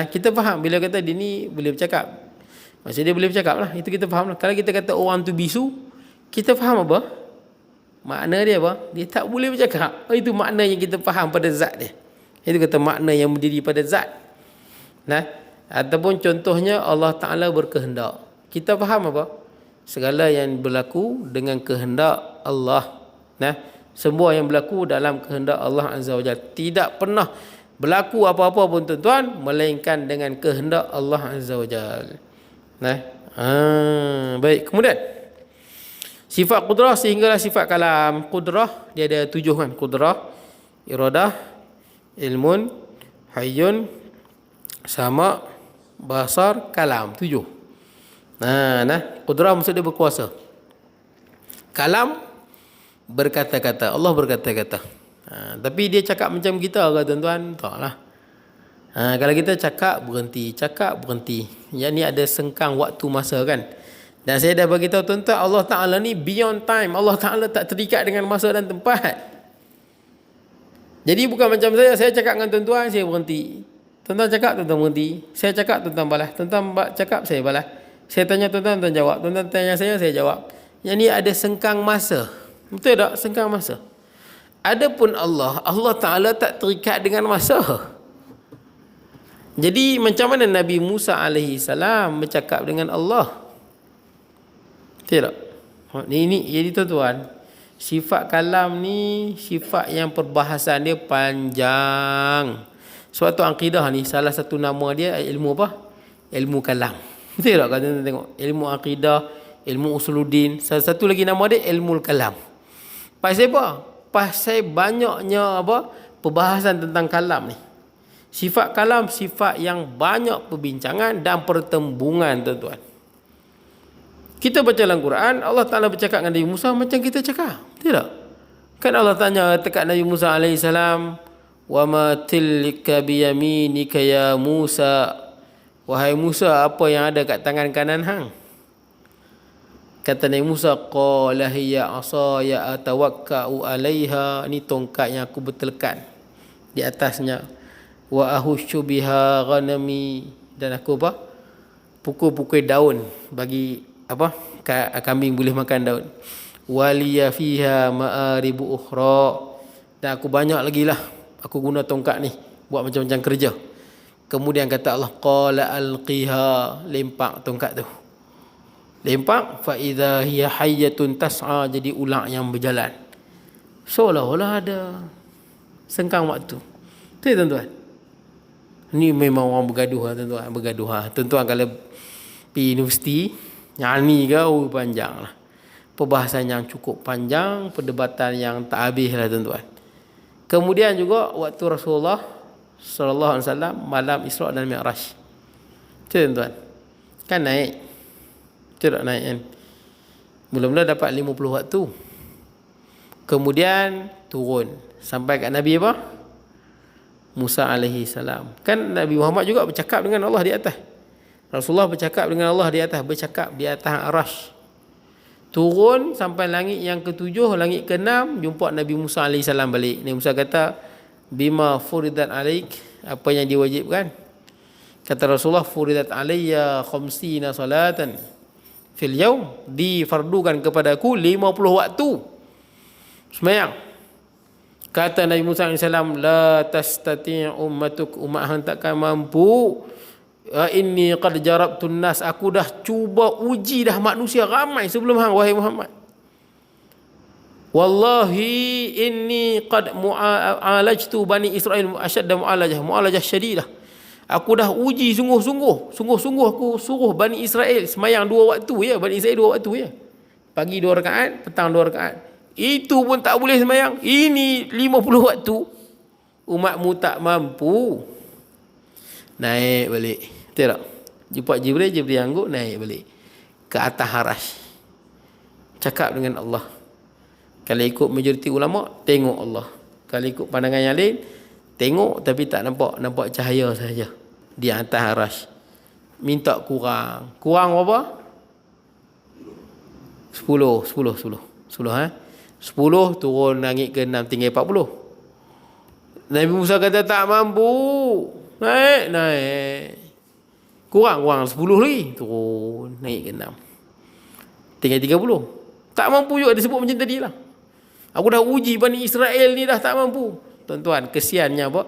Kita faham bila kata dia ni boleh bercakap. Maksudnya dia boleh bercakap lah. Itu kita faham lah. Kalau kita kata orang tu bisu, kita faham apa? Makna dia apa? Dia tak boleh bercakap. Itu makna yang kita faham pada zat dia. Itu kata makna yang berdiri pada zat. Ataupun contohnya Allah Ta'ala berkehendak. Kita faham apa? Segala yang berlaku dengan kehendak Allah. Semua yang berlaku dalam kehendak Allah Azza wa Jalla. Tidak pernah berlaku apa-apa pun tuan-tuan melainkan dengan kehendak Allah Azza wa Jalla. Baik, kemudian sifat qudrah sehinggalah sifat kalam. Qudrah dia ada 7 kan. Qudrah, iradah, ilmun, hayyun, sama, basar, kalam. 7. Qudrah maksud dia berkuasa. Kalam berkata-kata. Allah berkata-kata. Tapi dia cakap macam kita ke tuan-tuan? Taklah. Kalau kita cakap berhenti. Yang ni ada sengkang waktu masa kan. Dan saya dah bagi tahu tuan-tuan, Allah Ta'ala ni beyond time. Allah Ta'ala tak terikat dengan masa dan tempat. Jadi bukan macam saya cakap dengan tuan-tuan, saya berhenti. Tuan-tuan cakap, tuan-tuan berhenti. Saya cakap, tuan-tuan balas. Tuan-tuan cakap, saya balas. Saya tanya tuan-tuan, tuan-tuan jawab. Tuan-tuan tanya saya jawab. Yang ni ada sengkang masa. Betul tak? Sengkang masa. Adapun Allah Ta'ala tak terikat dengan masa. Jadi macam mana Nabi Musa alaihi salam bercakap dengan Allah? Betul tak? Ini jadi tuan-tuan, sifat kalam ni sifat yang perbahasan dia panjang. Suatu akidah ni salah satu nama dia ilmu apa? Ilmu kalam. Betul tak? Kalau tuan-tuan tengok ilmu akidah, ilmu usuluddin, salah satu lagi nama dia ilmu kalam. Pasal apa? Pasal banyaknya perbahasan tentang kalam ni. Sifat kalam sifat yang banyak perbincangan dan pertembungan tuan-tuan. Kita baca dalam Quran, Allah Ta'ala bercakap dengan Nabi Musa macam kita cakap. Betul tak? Kan Allah tanya dekat Nabi Musa AS, "Wa ma tilka biyaminika ya Musa?" Wahai Musa, apa yang ada kat tangan kanan hang? Kata Nabi Musa, "Qala hiya asaya atawakka'u 'alaiha." Ni tongkat yang aku bertelekan di atasnya. Wa ahushu biha ghanami, dan aku pukul-pukul daun bagi kambing boleh makan daun. Waliya fiha ma'aribu ukhra, dan aku banyak lagi lah aku guna tongkat ni buat macam-macam kerja. Kemudian kata Allah, qala alqiha, lempak tongkat tu. Lempak, fa idza hiya hayyatun tas'a, jadi ular yang berjalan. Seolah-olah ada sengkang waktu. Tu tuan-tuan. Ni memang orang bergaduh lah tuan-tuan. Tuan-tuan kalau pergi universiti, yang ni ke panjang lah. Perbahasan yang cukup panjang, perdebatan yang tak habis lah tuan-tuan. Kemudian juga waktu Rasulullah sallallahu alaihi wasallam malam Isra' dan Mi'raj. Tuan-tuan. Kan naik. Tidak naik kan. Mula-mula dapat 50 waktu. Kemudian turun sampai kat Nabi apa? Musa alaihi salam. Kan Nabi Muhammad juga bercakap dengan Allah di atas. Rasulullah bercakap dengan Allah di atas, bercakap di atas arasy. Turun sampai langit yang ketujuh, langit keenam, jumpa Nabi Musa alaihi salam balik. Nabi Musa kata, "Bima furidat alaik?" Apa yang diwajibkan? Kata Rasulullah, "Furidat alayya khamsina salatan fil yaum." Difardukan kepadaku 50 waktu sembahyang. Kata Nabi Musa AS, "La tastati' ummatuk." Umat hang takkan mampu. "Inni qad jarabtun nas." Aku dah cuba uji dah manusia ramai sebelum hang, wahai Muhammad. "Wallahi inni qad mu'alajtu bani Israel asyadda mu'alajah syadidah." Aku dah uji sungguh-sungguh aku suruh Bani Israel semayang 2 waktu ya. Bani Israel 2 waktu ya. Pagi 2 rakaat, petang 2 rakaat. Itu pun tak boleh semayang. Ini 50 waktu. Umatmu tak mampu. Naik balik. Betul tak? Jumpa Jibril angguk, naik balik ke atas arasy. Cakap dengan Allah. Kalau ikut majoriti ulama, tengok Allah. Kalau ikut pandangan yang lain, tengok tapi tak nampak cahaya saja di atas arasy. Minta kurang berapa? 10 turun langit ke-6 tinggal 40. Nabi Musa kata tak mampu. Naik. Kurang 10 lagi, turun naik ke-6 tinggal 30. Tak mampu juga disebut macam tadi lah. Aku dah uji Bani Israel ni dah tak mampu. Tuan-tuan, kesiannya apa?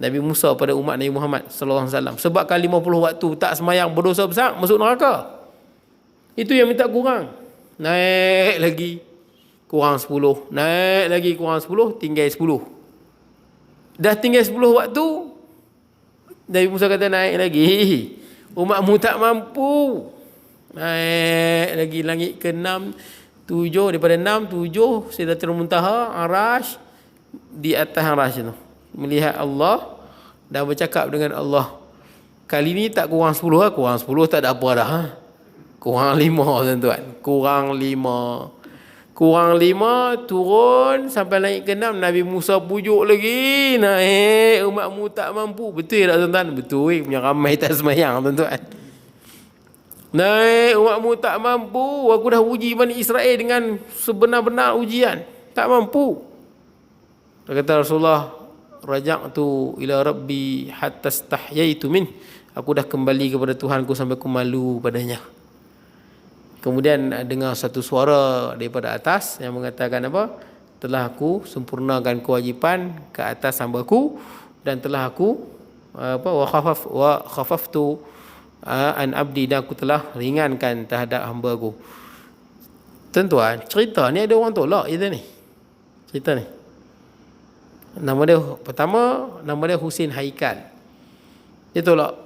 Nabi Musa pada umat Nabi Muhammad sallallahu alaihi wasallam. Sebabkan 50 waktu tak semayang, berdosa besar, masuk neraka. Itu yang minta kurang. Naik lagi, kurang 10. Naik lagi, kurang 10, tinggal 10. Dah tinggal 10 waktu, Nabi Musa kata naik lagi. Umatmu tak mampu. Naik lagi, langit ke-6, 7, daripada 6, 7, Sidratul Muntaha, arasy. Di atas arasy tu melihat Allah dan bercakap dengan Allah. Kali ni tak kurang 10 lah. Kurang 10 tak ada apa dah. Kurang 5 tuan-tuan. Kurang 5 turun sampai naik ke-6. Nabi Musa pujuk lagi. Naik, umatmu tak mampu. Betul tak tuan-tuan? Betul. Punya ramai tak semayang tuan-tuan. Naik, umatmu tak mampu. Aku dah uji Bani Israel dengan sebenar-benar ujian. Tak mampu. Kata Rasulullah, "Raja'tu ila rabbi hatta stahyaitu min." Aku dah kembali kepada Tuhanku sampai aku malu padanya. Kemudian dengar satu suara daripada atas yang mengatakan apa? Telah aku sempurnakan kewajipan ke atas hamba-Ku dan telah aku wa khafaftu an abdi, dan aku telah ringankan terhadap hamba-Ku. Tuan-tuan, cerita ni ada orang tolak je ni. Cerita ni. Nama dia Husin Haikal. Dia tolak.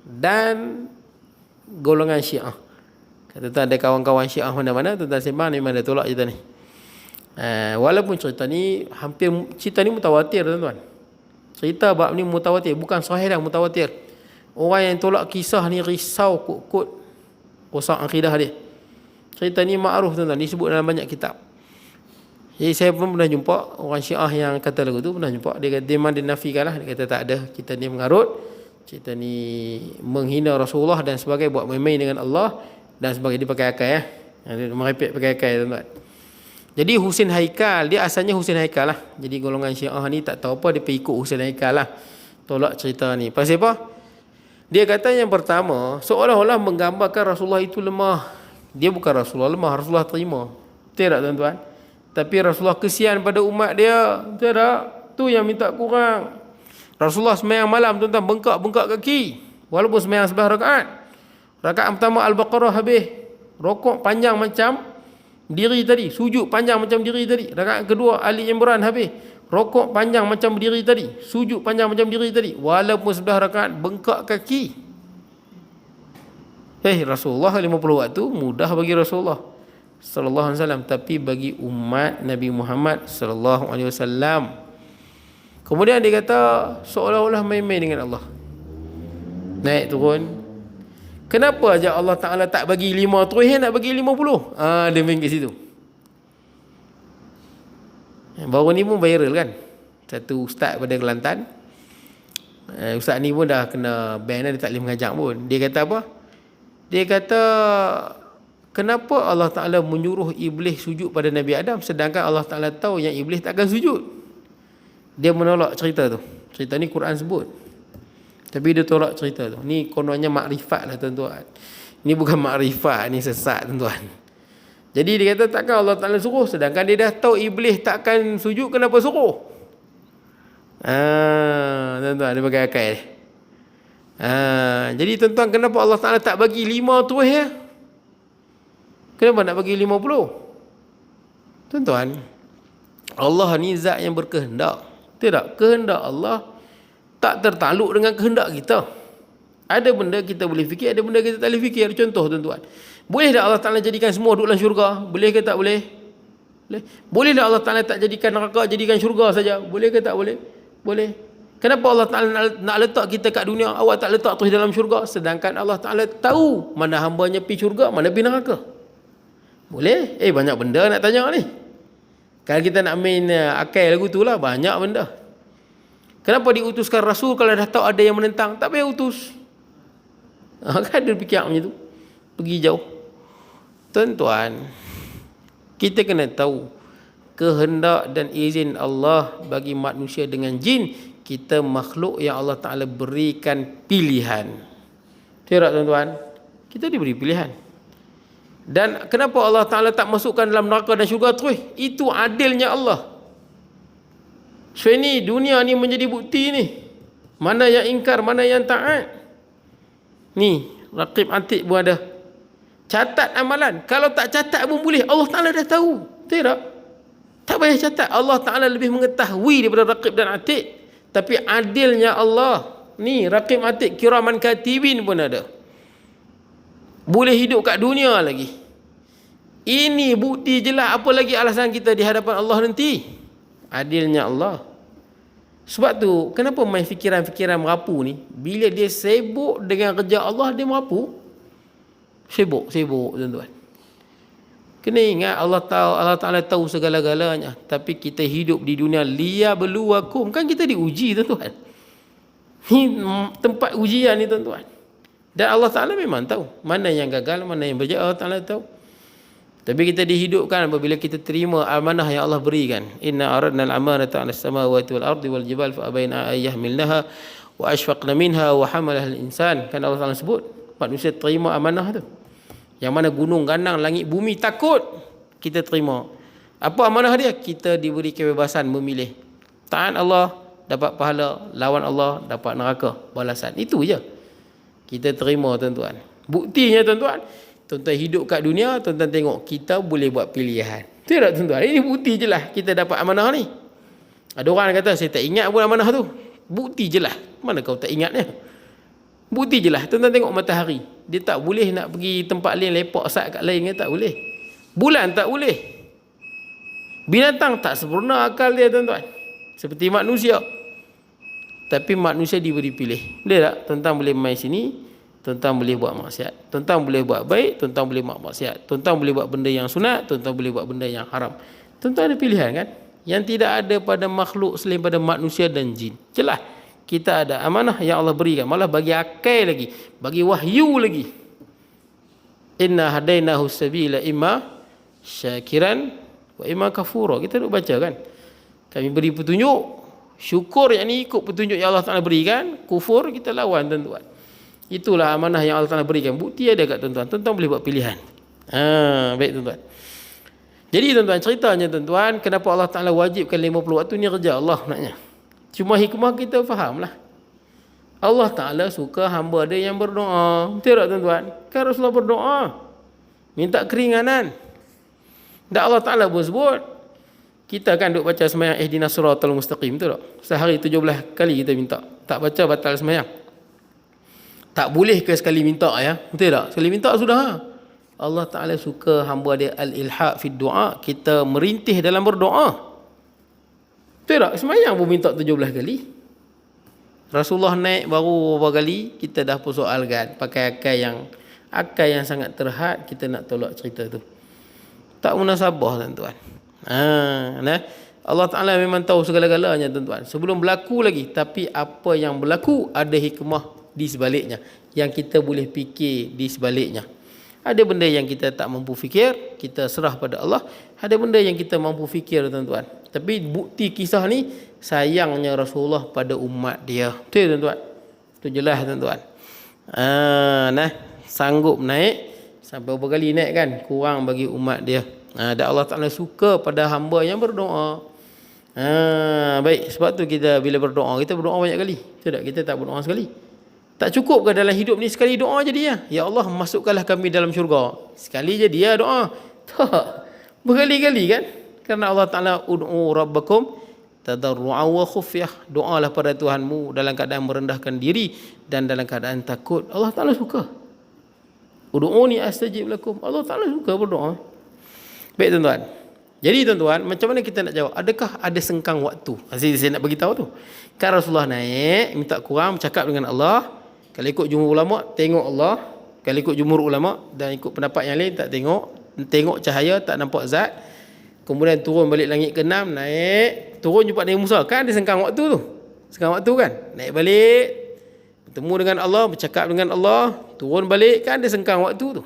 Dan golongan Syiah. Kata ada kawan-kawan Syiah mana-mana, tuan-tuan sembang memang dia tolak cerita ni. Walaupun cerita ni mutawatir tuan-tuan. Cerita bab ni mutawatir, bukan sahih dah, mutawatir. Orang yang tolak kisah ni risau kot-kot rosak akidah dia. Cerita ni ma'ruf tuan-tuan, disebut dalam banyak kitab. Jadi saya pun pernah jumpa orang Syiah yang kata lagu tu, pernah jumpa. Dia kata memang dia nafikan lah. Dia kata tak ada, kita ni mengarut, kita ni menghina Rasulullah dan sebagainya, buat main-main dengan Allah dan sebagainya. Dia pakai akal ya. Dia merepek pakai akal tuan-tuan. Jadi Husin Haikal, dia asalnya Husin Haikal lah. Jadi golongan Syiah ni tak tahu apa, dia pergi ikut Husin Haikal lah. Tolak cerita ni. Pasal apa? Dia kata yang pertama, seolah-olah menggambarkan Rasulullah itu lemah. Dia bukan Rasulullah lemah, Rasulullah terima. Betul tak tuan-tuan? Tapi Rasulullah kesian pada umat dia. Betul tak? Tu yang minta kurang. Rasulullah semayang malam tuan-tuan, bengkak kaki. Walaupun semayang 11 rakaat. Rakaat pertama Al-Baqarah habis. Rokok panjang macam diri tadi. Sujud panjang macam diri tadi. Rakaat kedua Ali Imran habis. Rokok panjang macam diri tadi. Sujud panjang macam diri tadi. Walaupun 11 rakaat, bengkak kaki. Rasulullah 50 waktu mudah bagi Rasulullah sallallahu alaihi wasallam, tapi bagi umat Nabi Muhammad sallallahu alaihi wasallam, kemudian dia kata seolah-olah main-main dengan Allah. Naik turun. Kenapa aja Allah Ta'ala tak bagi 5 terus, nak bagi 50? Dia main kat situ. Baru ni pun viral kan. Satu ustaz pada Kelantan. Ustaz ni pun dah kena ban, dia tak boleh mengajar pun. Dia kata apa? Dia kata, kenapa Allah Ta'ala menyuruh iblis sujud pada Nabi Adam, sedangkan Allah Ta'ala tahu yang iblis takkan sujud? Dia menolak cerita tu. Cerita ni Quran sebut. Tapi dia tolak cerita tu. Ni kononnya makrifat lah tuan-tuan. Ni bukan makrifat, ni sesat tuan-tuan. Jadi dia kata takkan Allah Ta'ala suruh, sedangkan dia dah tahu iblis takkan sujud, kenapa suruh? Tuan-tuan, dia pakai akal dia. Jadi tuan-tuan, kenapa Allah Ta'ala tak bagi 5 terus ya? Kenapa nak bagi 50? Tuan-tuan, Allah ni zat yang berkehendak. Tidak, kehendak Allah tak tertakluk dengan kehendak kita. Ada benda kita boleh fikir, ada benda kita tak boleh fikir. Contoh tuan-tuan, boleh tak Allah Ta'ala jadikan semua duduk dalam syurga? Boleh ke tak boleh? Boleh. Boleh tak Allah Ta'ala tak jadikan neraka, jadikan syurga saja? Boleh ke tak boleh? Boleh. Kenapa Allah Ta'ala nak letak kita kat dunia, awak tak letak terus dalam syurga? Sedangkan Allah Ta'ala tahu mana hambanya pergi syurga, mana pergi neraka. Boleh? Banyak benda nak tanya ni. Kalau kita nak main akal lagu tu lah, banyak benda. Kenapa diutuskan Rasul kalau dah tahu ada yang menentang? Tak payah utus. Kan dia fikir macam tu. Pergi jauh. Tuan-tuan, kita kena tahu kehendak dan izin Allah bagi manusia dengan jin. Kita makhluk yang Allah Ta'ala berikan pilihan. Tidak tuan-tuan? Kita diberi pilihan. Dan kenapa Allah Ta'ala tak masukkan dalam neraka dan syurga terus? Itu adilnya Allah. So ini dunia ni menjadi bukti ni. Mana yang ingkar, mana yang taat. Ni, Raqib Atid pun ada. Catat amalan. Kalau tak catat pun boleh. Allah Ta'ala dah tahu. Tidak? Tak payah catat. Allah Ta'ala lebih mengetahui daripada Raqib dan Atid. Tapi adilnya Allah. Ni, Raqib Atid, Kiraman Katibin pun ada. Boleh hidup kat dunia lagi. Ini bukti jelas. Apa lagi alasan kita di hadapan Allah nanti? Adilnya Allah. Sebab tu, kenapa main fikiran-fikiran merapu ni? Bila dia sibuk dengan kerja Allah, dia merapu. Sibuk tuan-tuan. Kena ingat Allah Ta'ala tahu segala-galanya. Tapi kita hidup di dunia liyabluwakum. Kan kita diuji tuan-tuan. Ni tempat ujian ni tuan-tuan. Dan Allah Ta'ala memang tahu mana yang gagal, mana yang berjaya. Allah Ta'ala tahu. Tapi kita dihidupkan apabila kita terima amanah yang Allah berikan. Inna aradna al-amanata 'ala as-samawati wal ardi wal jibal fa abaina an yahmilnaha wa ashfaqna minha wa hamalaha al-insan. Kan Allah Ta'ala sebut manusia terima amanah tu. Yang mana gunung, ganang, langit, bumi takut, kita terima. Apa amanah dia? Kita diberi kebebasan memilih. Taat Allah dapat pahala, lawan Allah dapat neraka, balasan. Itu je. Kita terima tuan-tuan. Buktinya tuan-tuan, tuan-tuan hidup kat dunia, tuan-tuan tengok kita boleh buat pilihan. Tidak tuan-tuan? Ini bukti je lah kita dapat amanah ni. Ada orang kata saya tak ingat pun amanah tu. Bukti je lah. Mana kau tak ingatnya? Bukti je lah. Tuan-tuan tengok matahari. Dia tak boleh nak pergi tempat lain, lepak sat kat lain, tak boleh. Bulan tak boleh. Binatang tak sempurna akal dia tuan-tuan. Seperti manusia. Tapi manusia diberi pilih. Boleh tak? Tuan-tuan boleh main sini, tuan-tuan boleh buat maksiat. Tuan-tuan boleh buat baik, tuan-tuan boleh buat maksiat. Tuan-tuan boleh buat benda yang sunat, tuan-tuan boleh buat benda yang haram. Tuan-tuan ada pilihan kan? Yang tidak ada pada makhluk selain pada manusia dan jin. Jelas. Kita ada amanah yang Allah berikan. Malah bagi akal lagi. Bagi wahyu lagi. Inna hadainahu sabila imma syakiran wa imma kafura. Kita duk baca kan? Kami beri petunjuk. Syukur yang ni ikut petunjuk yang Allah Ta'ala berikan. Kufur kita lawan tuan-tuan. Itulah amanah yang Allah Ta'ala berikan. Bukti ada kat tuan-tuan. Tuan-tuan boleh buat pilihan. Baik tuan-tuan. Jadi tuan-tuan, ceritanya tuan-tuan, kenapa Allah Ta'ala wajibkan 50 waktu ni kerja Allah naknya. Cuma hikmah kita fahamlah. Allah Ta'ala suka hamba dia yang berdoa. Betul tak tuan-tuan? Kan Rasulullah berdoa. Minta keringanan. Dan Allah Ta'ala pun sebut. Kita kan duk baca sembahyang ihdinas siratal mustaqim. Betul tak? Sehari 17 kali kita minta. Tak baca batal sembahyang. Tak boleh ke sekali minta ya? Betul tak? Sekali minta sudah. Allah Ta'ala suka hamba dia al-ilhaq fi doa. Kita merintih dalam berdoa. Betul tak? Sembahyang pun minta 17 kali. Rasulullah naik baru beberapa kali, kita dah persoalkan pakai akal yang sangat terhad, kita nak tolak cerita tu. Tak munasabah tuan-tuan. Nah, Allah Ta'ala memang tahu segala-galanya tuan-tuan. Sebelum berlaku lagi, tapi apa yang berlaku ada hikmah di sebaliknya, yang kita boleh fikir di sebaliknya. Ada benda yang kita tak mampu fikir, kita serah pada Allah. Ada benda yang kita mampu fikir tuan-tuan. Tapi bukti kisah ni, sayangnya Rasulullah pada umat dia. Betul tuan-tuan? Itu jelas tuan-tuan. Nah, sanggup naik sampai berapa kali naik kan, kurang bagi umat dia. Dan Allah Ta'ala suka pada hamba yang berdoa. Baik, sebab tu kita bila berdoa, kita berdoa banyak kali. Betul tak? Kita tak berdoa sekali. Tak cukup ke dalam hidup ni sekali doa je dia? Ya Allah, masukkanlah kami dalam syurga. Sekali je dia doa. Tak. Berkali-kali kan? Kerana Allah Ta'ala ud'u rabbakum tadarru'a wa khufyah. Doalah pada Tuhanmu dalam keadaan merendahkan diri dan dalam keadaan takut. Allah Ta'ala suka. Ud'uni astajib lakum. Allah Ta'ala suka berdoa. Baik tuan-tuan. Jadi tuan-tuan, macam mana kita nak jawab? Adakah ada sengkang waktu? Saya nak bagi tahu tu. Kan Rasulullah naik, minta kurang, bercakap dengan Allah. Kalau ikut jumhur ulama, tengok Allah. Kalau ikut jumhur ulama dan ikut pendapat yang lain, tak tengok. Tengok cahaya, tak nampak zat. Kemudian turun balik langit ke-6, naik. Turun jumpa Nabi Musa. Kan ada sengkang waktu tu. Sengkang waktu kan? Naik balik, bertemu dengan Allah, bercakap dengan Allah. Turun balik, kan ada sengkang waktu tu.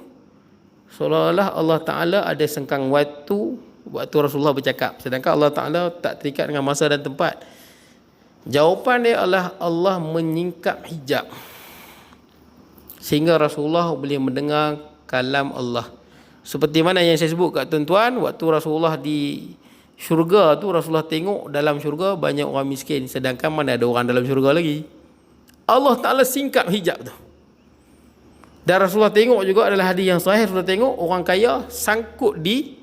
Seolah-olah Allah Ta'ala ada sengkang waktu Rasulullah bercakap. Sedangkan Allah Ta'ala tak terikat dengan masa dan tempat. Jawapan dia adalah Allah menyingkap hijab, sehingga Rasulullah boleh mendengar kalam Allah. Seperti mana yang saya sebut kat tuan-tuan, waktu Rasulullah di syurga tu, Rasulullah tengok dalam syurga banyak orang miskin, sedangkan mana ada orang dalam syurga lagi. Allah Ta'ala singkap hijab tu. Dan Rasulullah tengok juga adalah hadis yang sahih, Rasulullah tengok orang kaya sangkut di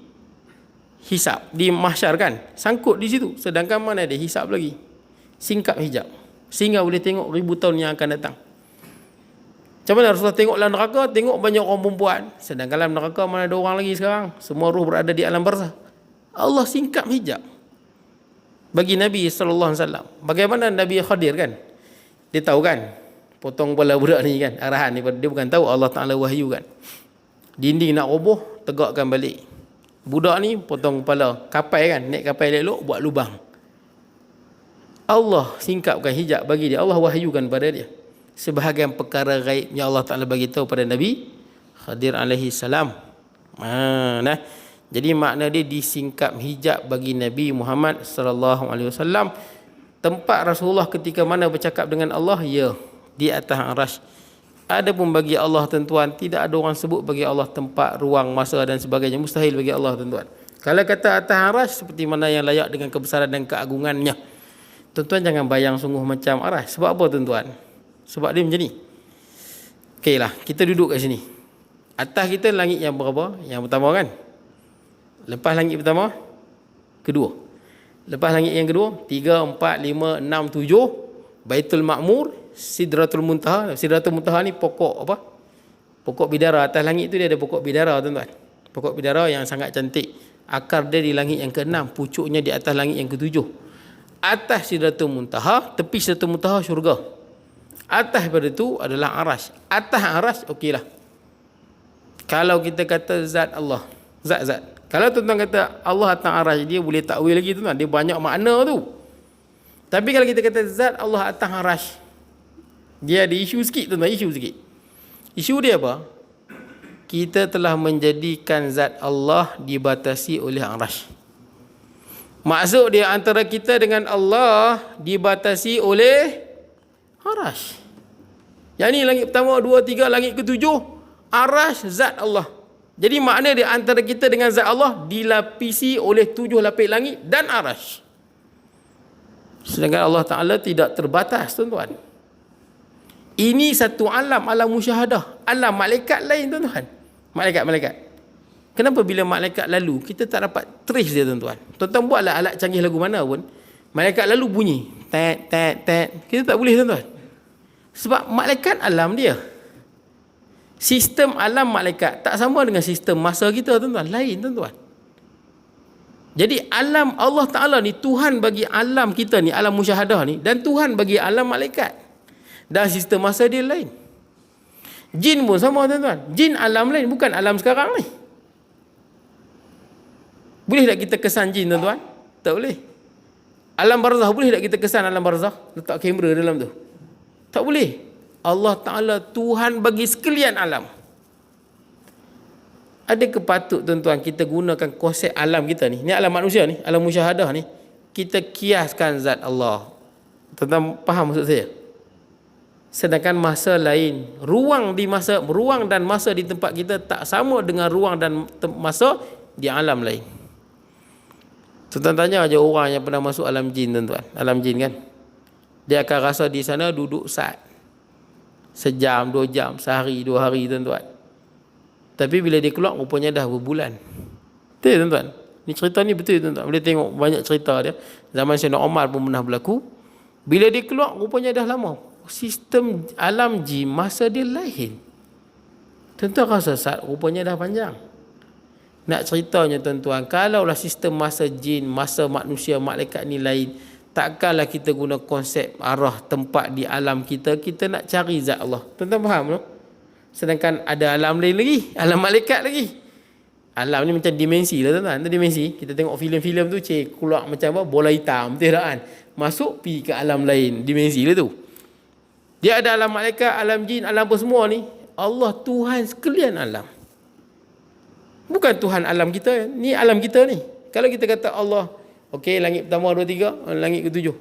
hisab, di mahsyar kan, sangkut di situ, sedangkan mana ada hisab lagi. Singkap hijab sehingga boleh tengok ribu tahun yang akan datang. Macam mana Rasulullah tengok dalam neraka, tengok banyak orang perempuan, sedangkan dalam neraka mana ada orang lagi sekarang, semua ruh berada di alam barzah. Allah singkap hijab bagi Nabi SAW. Bagaimana Nabi Khadir kan, dia tahu kan potong kepala budak ni kan, arahan ni dia bukan tahu, Allah Ta'ala wahyu kan. Dinding nak roboh, tegakkan balik. Budak ni potong kepala, kapai kan, naik kapai elok, buat lubang. Allah singkapkan hijab bagi dia, Allah wahyukan pada dia sebahagian perkara gaib yang Allah Ta'ala bagi tahu pada Nabi Khadir alaihi salam. Nah, jadi makna dia disingkap hijab bagi Nabi Muhammad sallallahu alaihi wasallam. Tempat Rasulullah ketika mana bercakap dengan Allah, ya, di atas arasy. Adapun bagi Allah tuan-tuan, tidak ada orang sebut bagi Allah tempat, ruang, masa dan sebagainya. Mustahil bagi Allah tuan-tuan. Kalau kata atas arasy, seperti mana yang layak dengan kebesaran dan keagungannya. Tuan-tuan jangan bayang sungguh macam arasy. Sebab apa tuan-tuan? Sebab dia macam ni. Okeylah, kita duduk kat sini. Atas kita langit yang berapa? Yang pertama kan? Lepas langit pertama, kedua. Lepas langit yang kedua, 3, 4, 5, 6, 7, Baitul Ma'mur, Sidratul Muntaha. Sidratul Muntaha ni pokok apa? Pokok bidara. Atas langit tu dia ada pokok bidara tuan-tuan. Pokok bidara yang sangat cantik. Akar dia di langit yang ke-6, pucuknya di atas langit yang ke-7. Atas Sidratul Muntaha, tepi Sidratul Muntaha syurga. Atas pada tu adalah arasy. Atas arasy okeylah. Kalau kita kata zat Allah, zat. Kalau tuan-tuan kata Allah atas arasy, dia boleh takwil lagi tuan-tuan. Dia banyak makna tu. Tapi kalau kita kata zat Allah atas arasy, dia ada isu sikit tuan-tuan, isu sikit. Isu dia apa? Kita telah menjadikan zat Allah dibatasi oleh arasy. Maksud dia antara kita dengan Allah dibatasi oleh arasy. Yang ni langit pertama, 2, 3, langit ke-7, arasy zat Allah. Jadi makna dia antara kita dengan zat Allah dilapisi oleh 7 lapis langit dan arasy. Sedangkan Allah Ta'ala tidak terbatas tuan-tuan. Ini satu alam musyahadah. Alam malaikat lain tuan-tuan. Malaikat. Kenapa bila malaikat lalu, kita tak dapat trace dia tuan-tuan. Tuan-tuan buatlah alat canggih lagu mana pun, malaikat lalu bunyi. Tet. Kita tak boleh tuan-tuan. Sebab malaikat alam dia. Sistem alam malaikat tak sama dengan sistem masa kita tuan-tuan. Lain tuan-tuan. Jadi alam Allah Ta'ala ni, Tuhan bagi alam kita ni, alam musyahadah ni, dan Tuhan bagi alam malaikat. Dan sistem masa dia lain. Jin pun sama tuan-tuan. Jin alam lain, bukan alam sekarang ni. Boleh tak kita kesan jin tuan-tuan? Tak boleh. Alam barzah boleh tak kita kesan alam barzah? Letak kamera dalam tu? Tak boleh. Allah Ta'ala Tuhan bagi sekalian alam. Adakah patut tuan-tuan kita gunakan konsep alam kita ni? Ni alam manusia ni, alam musyahadah ni. Kita kiaskan zat Allah. Tuan-tuan faham maksud saya? Sedangkan masa lain, ruang dan masa di tempat kita tak sama dengan ruang dan masa di alam lain. Tuan-tuan tanya aja orang yang pernah masuk alam jin tuan-tuan. Alam jin kan? Dia akan rasa di sana duduk saat. Sejam, 2 jam, sehari, 2 hari tuan-tuan. Tapi bila dia keluar rupanya dah berbulan. Betul tuan-tuan? Ni cerita ni betul tuan-tuan. Boleh tengok banyak cerita dia. Zaman Sayyidina Umar pun pernah berlaku. Bila dia keluar rupanya dah lama. Sistem alam jin masa dia lain. Tuan-tuan rasa saat rupanya dah panjang. Nak ceritanya tuan-tuan, kalaulah sistem masa jin, masa manusia, malaikat ni lain, takkanlah kita guna konsep arah tempat di alam kita, kita nak cari zat Allah. Tuan-tuan faham tak? Sedangkan ada alam lain lagi, alam malaikat lagi. Alam ni macam dimensi lah tuan-tuan. Itu dimensi. Kita tengok filem-filem tu, keluar macam apa, bola hitam, betul tak kan? Masuk, pergi ke alam lain, dimensi lah tu. Dia ada alam malaikat, alam jin, alam apa semua ni. Allah Tuhan sekalian alam. Bukan Tuhan alam kita. Ni alam kita ni. Kalau kita kata Allah, okey, langit pertama, 2, 3, langit ke-7.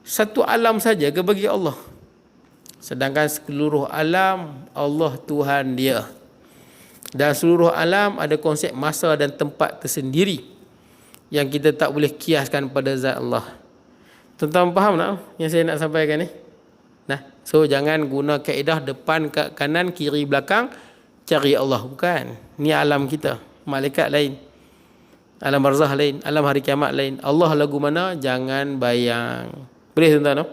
Satu alam saja ke bagi Allah. Sedangkan seluruh alam, Allah Tuhan dia. Dan seluruh alam ada konsep masa dan tempat tersendiri yang kita tak boleh kiaskan pada zat Allah. Tuan-tuan faham tak yang saya nak sampaikan ni? Nah, so jangan guna kaedah depan, kanan, kiri, belakang cari Allah. Bukan. Ni alam kita. Malaikat lain. Alam barzah lain. Alam hari kiamat lain. Allah lagu mana? Jangan bayang. Boleh tuan-tuan?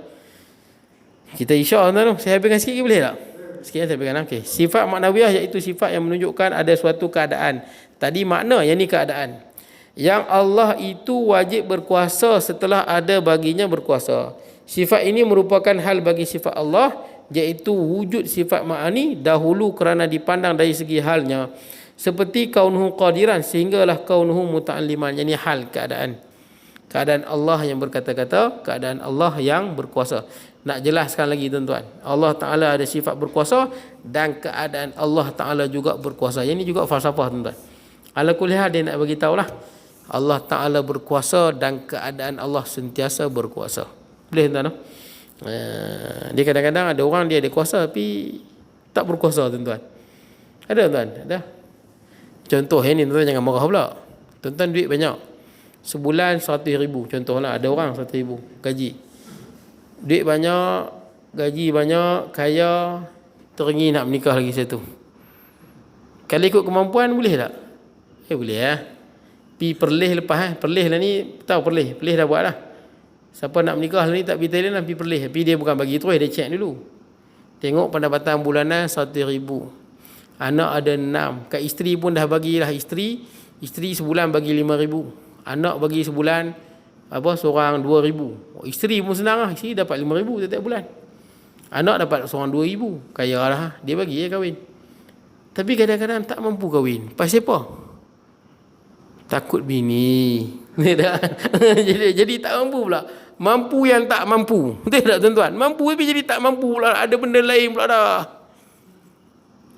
Kita isyak tuan-tuan. Saya habiskan sikit boleh tak? Sikit saya habiskan. Okay. Sifat maknawiyah iaitu sifat yang menunjukkan ada suatu keadaan. Tadi makna, yang ni keadaan. Yang Allah itu wajib berkuasa setelah ada baginya berkuasa. Sifat ini merupakan hal bagi sifat Allah, iaitu wujud sifat ma'ani dahulu kerana dipandang dari segi halnya. Seperti kaunuhu qadiran, sehinggalah kaunuhu muta'alliman. Ini hal keadaan. Keadaan Allah yang berkata-kata, keadaan Allah yang berkuasa. Nak jelaskan lagi tuan-tuan. Allah Ta'ala ada sifat berkuasa dan keadaan Allah Ta'ala juga berkuasa. Yang ini juga falsafah tuan-tuan. Ala kulli hal dia nak bagi tahulah. Allah Ta'ala berkuasa dan keadaan Allah sentiasa berkuasa. Boleh tuan-tuan? Dia kadang-kadang ada orang dia ada kuasa tapi tak berkuasa tuan-tuan. Ada tuan-tuan? Ada. Contoh ni tuan-tuan jangan marah pula. Tuan-tuan duit banyak. Sebulan 100,000 contohlah, ada orang 100,000 gaji. Duit banyak, gaji banyak, kaya, teringin nak menikah lagi satu. Kalau ikut kemampuan boleh tak? Boleh lah. Pergi Perlis lepas Perlis lah ni, tahu Perlis dah buat lah. Siapa nak menikah lah ni tak pergi Thailand lah, pergi Perlis. Tapi dia bukan bagi terus, dia check dulu. Tengok pendapatan bulanan 100,000. Anak ada 6. Kat isteri pun dah bagilah isteri sebulan bagi 5,000. Anak bagi sebulan seorang 2,000. Isteri pun senang lah, isteri dapat 5,000 setiap bulan. Anak dapat seorang 2,000. Kaya lah, dia bagi kahwin. Tapi kadang-kadang tak mampu kahwin. Pasal apa? Takut bini. jadi tak mampu pula. Mampu yang tak mampu. Betul tak tuan-tuan? Mampu tapi jadi tak mampu pula. Ada benda lain pula dah.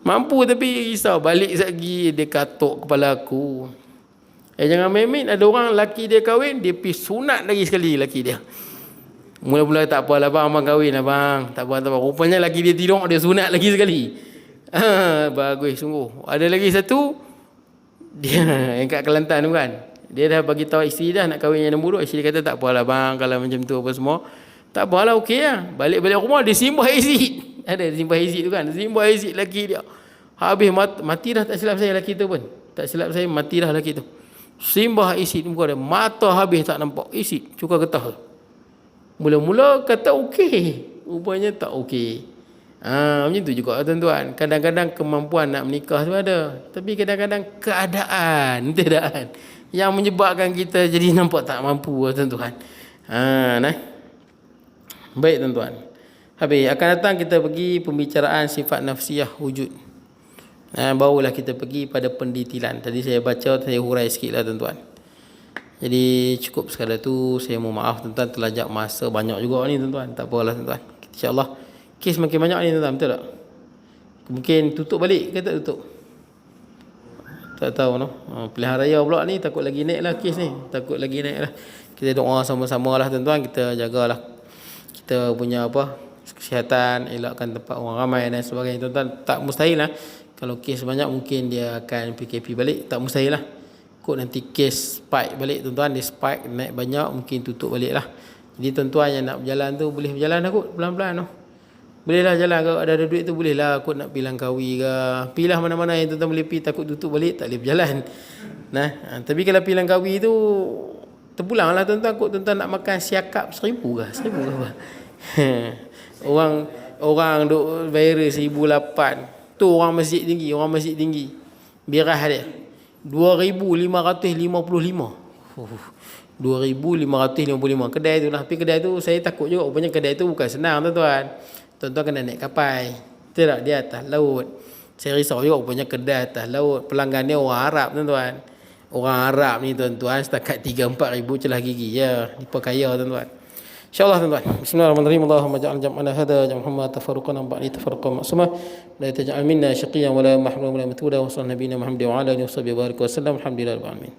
Mampu tapi risau. Balik lagi dia katuk kepala aku. Jangan main-main. Ada orang laki dia kahwin, dia pergi sunat lagi sekali laki dia. Mula-mula tak apalah bang, abang kahwin lah bang. Tak apa. Rupanya laki dia tidur, dia sunat lagi sekali. Bagus sungguh. Ada lagi satu, dia yang kat Kelantan tu kan. Dia dah bagi tahu isteri dah nak kahwin yang nombor 2. Isteri kata tak apalah bang, kalau macam tu apa semua. Tak apalah, okey lah. Balik-balik rumah dia simbah exit. Ada simbah exit tu kan. Simbah exit laki dia. Habis mati dah, tak silap saya laki tu pun. Tak silap saya mati dah laki tu. Simbah exit muka dia. Mata habis tak nampak. Exit. Cuka getah. Mula-mula kata okey. Rupanya tak okey. Macam tu juga tuan-tuan. Kadang-kadang kemampuan nak menikah tu ada. Tapi kadang-kadang keadaan. Betul tak? Yang menyebabkan kita jadi nampak tak mampu tuan-tuan. Baik tuan-tuan. Habis akan datang kita pergi pembicaraan sifat nafsiyah wujud. Barulah kita pergi pada pendetilan. Tadi saya baca, saya hurai sikit lah tuan-tuan. Jadi cukup sekadar tu. Saya mohon maaf tuan-tuan, terlajak masa banyak juga ni tuan-tuan. Tak apalah tuan-tuan, InsyaAllah kes makin banyak ni tuan-tuan, betul tak? Mungkin tutup balik ke tak tutup? Tak tahu no. Pilihan raya pula ni, takut lagi naik lah kes ni. Takut lagi naik lah. Kita doa sama-sama lah tuan-tuan. Kita jagalah kita punya kesihatan, elakkan tempat orang ramai dan sebagainya tuan-tuan. Tak mustahil lah. Kalau kes banyak mungkin dia akan PKP balik. Tak mustahil lah. Kok nanti kes spike balik tuan-tuan. Dia spike naik banyak, mungkin tutup balik lah. Jadi tuan-tuan yang nak berjalan tu boleh berjalan lah kot, pelan-pelan tu. Boleh lah jalan, kalau ada duit tu boleh lah kot nak pergi Langkawi ke. Pergi lah mana-mana yang tuan-tuan boleh pergi. Takut tutup balik tak boleh berjalan. Tapi kalau pergi Langkawi tu terpulang lah tuan-tuan. Kot tuan-tuan nak makan siakap 1,000 ke? 1,000 ke apa? Orang duk viral 1,800. Tu orang masjid tinggi. Birah dia 2,555. 2,555 kedai tu lah. Tapi kedai tu saya takut juga. Rupanya kedai tu bukan senang tuan-tuan. Tuan-tuan kena naik kapal. Tidak, dia atas laut. Saya risau juga rupanya kedai atas laut. Pelanggan dia orang Arab tuan-tuan. Orang Arab ni tuan-tuan setakat 3-4 ribu celah gigi ya. Nipu kaya tuan-tuan. InsyaAllah tuan-tuan. Bismillahirrahmanirrahim. Allahumma ja'al jam'ana hadha jam'ahumma tafarruqana ba'di tafarruqan ma'sumah. La taj'al minna syaqiyan wa la mahrum wa la matuda wa sallallahu nabiyina Muhammad wa ala alihi wa sahbihi wa sallam. Alhamdulillah rabbil alamin.